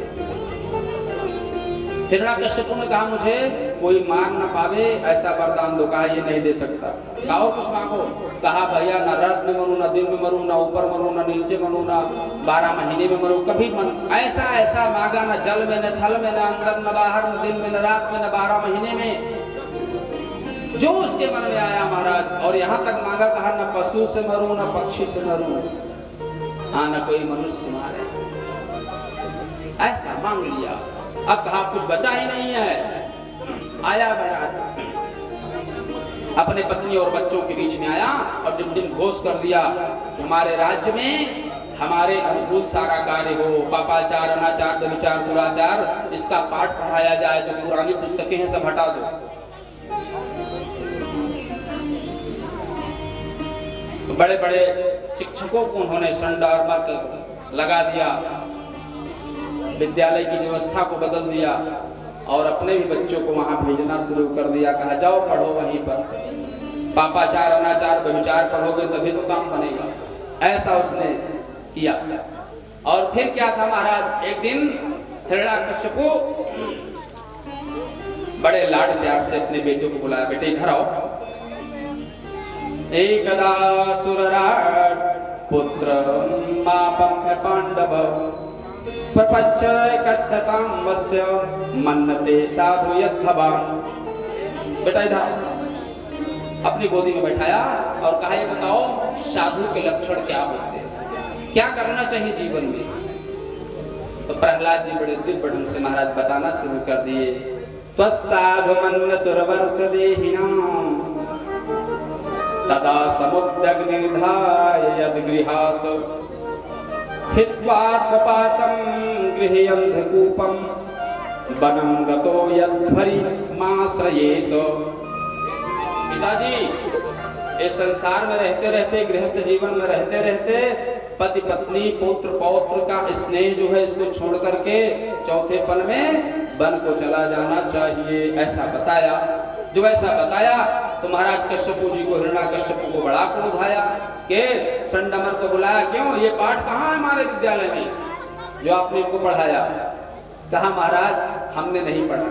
हिरण्याकश्यपु ने कहा मुझे कोई मार न पावे ऐसा वरदान दो। कहा ये नहीं दे सकता। कहो कुछ मांगो। कहा भैया न रात में मरूं, न दिन में मरूं, न ऊपर मरूं, न नीचे मरूं, न 12 महीने में मरूं, कभी मन ऐसा ऐसा मांगा, न जल में, न थल में, न अंदर, न बाहर, न दिन में, न रात में, न 12 महीने में, जो उसके मन में आया महाराज। और यहाँ तक मांगा, कहा न पशु से मरूं, न पक्षी से मरूं, हाँ न कोई मनुष्य मारे, ऐसा मांग लिया। अब कहा कुछ बचा ही नहीं है। आया महाराज, अपने पत्नी और बच्चों के बीच में आया और दिन घोष कर दिया कि हमारे राज्य में हमारे अनुकूल सारा कार्य हो। पापाचार, अनाचार, व्यभिचार, दुराचार, इसका पाठ पढ़ाया जाए। जो पुरानी पुस्तकें हैं सब हटा दो। बड़े बड़े शिक्षकों को उन्होंने संडार्मक लगा दिया, विद्यालय की व्यवस्था को बदल दिया और अपने भी बच्चों को वहां भेजना शुरू कर दिया। कहा जाओ पढ़ो वहीं पर, पापाचार, अनाचार, व्यभिचार पढ़ोगे तभी तो काम बनेगा। ऐसा उसने किया। और फिर क्या था महाराज, एक दिन हिरण्यकश्यपु बड़े लाड प्यार से अपने बेटे को बुलाया, बेटे इधर आओ। एकदा सुरराट पुत्र पापम पांडव प्रपंच कथतां वस्य मन्नते साधु यद्भवान्। बेटा इधर अपनी गोदी में बैठाया और कहा ये बताओ साधु के लक्षण क्या होते हैं, क्या करना चाहिए जीवन में। तो प्रहलाद जी बड़े दिव्य ढंग से महाराज बताना शुरू कर दिए। त्वसाधु मन्न सुरवर्ष देहिनां तदा समुद्रग्निधाय यद्गृहात् हित्वात्मपातं गृह्यन्धकूपं वनं गतो यद्भरि माश्रयेत। पिताजी, इस संसार में रहते रहते, गृहस्थ जीवन में रहते रहते पति पत्नी पुत्र पौत्र का स्नेह जो है इसको छोड़ करके चौथेपन में वन को चला जाना चाहिए, ऐसा बताया। जो ऐसा बताया तो महाराज कश्यपु जी को, हिरण्यकश्यपु को बड़ा क्रोध आया कि संडमर को बुलाया, क्यों ये पाठ कहाँ है हमारे विद्यालय में जो आपने इनको पढ़ाया। कहा महाराज हमने नहीं पढ़ा,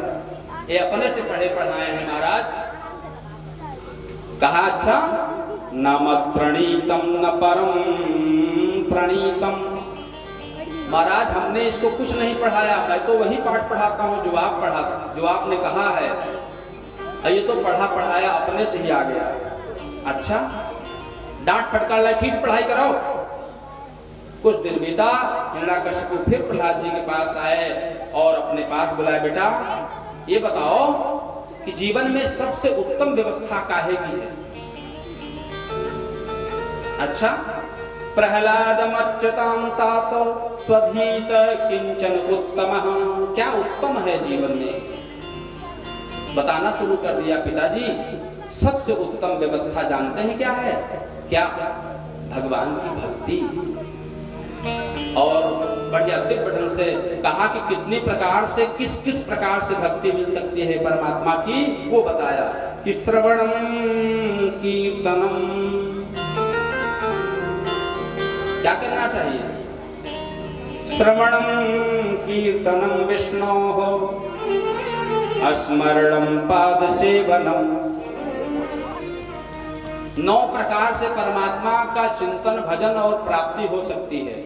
ये अपने से पढ़े पढ़ाए हैं महाराज। कहा अच्छा, न मत प्रणीतम न परम प्रणीतम। महाराज हमने इसको कुछ नहीं पढ़ाया, मैं तो वही पाठ पढ़ाता हूँ जो आप पढ़ा, जो आपने कहा है। ये तो पढ़ा पढ़ाया अपने से ही आ गया। अच्छा, डांट फटकार लाठी से पढ़ाई कराओ। कुछ दिन बीता, हिरण्यकश्यपु फिर प्रहलाद जी के पास आए और अपने पास बुलाए, बेटा ये बताओ कि जीवन में सबसे उत्तम व्यवस्था काहे की है। अच्छा, प्रहलादमच्युतां तात स्वधीत किंचन उत्तमः। क्या उत्तम है जीवन में, बताना शुरू कर दिया। पिताजी सबसे उत्तम व्यवस्था जानते हैं क्या है? क्या? भगवान की भक्ति। और बढ़िया दिव्य ढंग से कहा कि कितनी प्रकार से, किस किस प्रकार से भक्ति मिल सकती है परमात्मा की, वो बताया कि श्रवणम कीर्तनम। क्या करना चाहिए? श्रवणम कीर्तनम विष्णोः स्मरणम पाद सेवनम। 9 प्रकार से परमात्मा का चिंतन, भजन और प्राप्ति हो सकती है।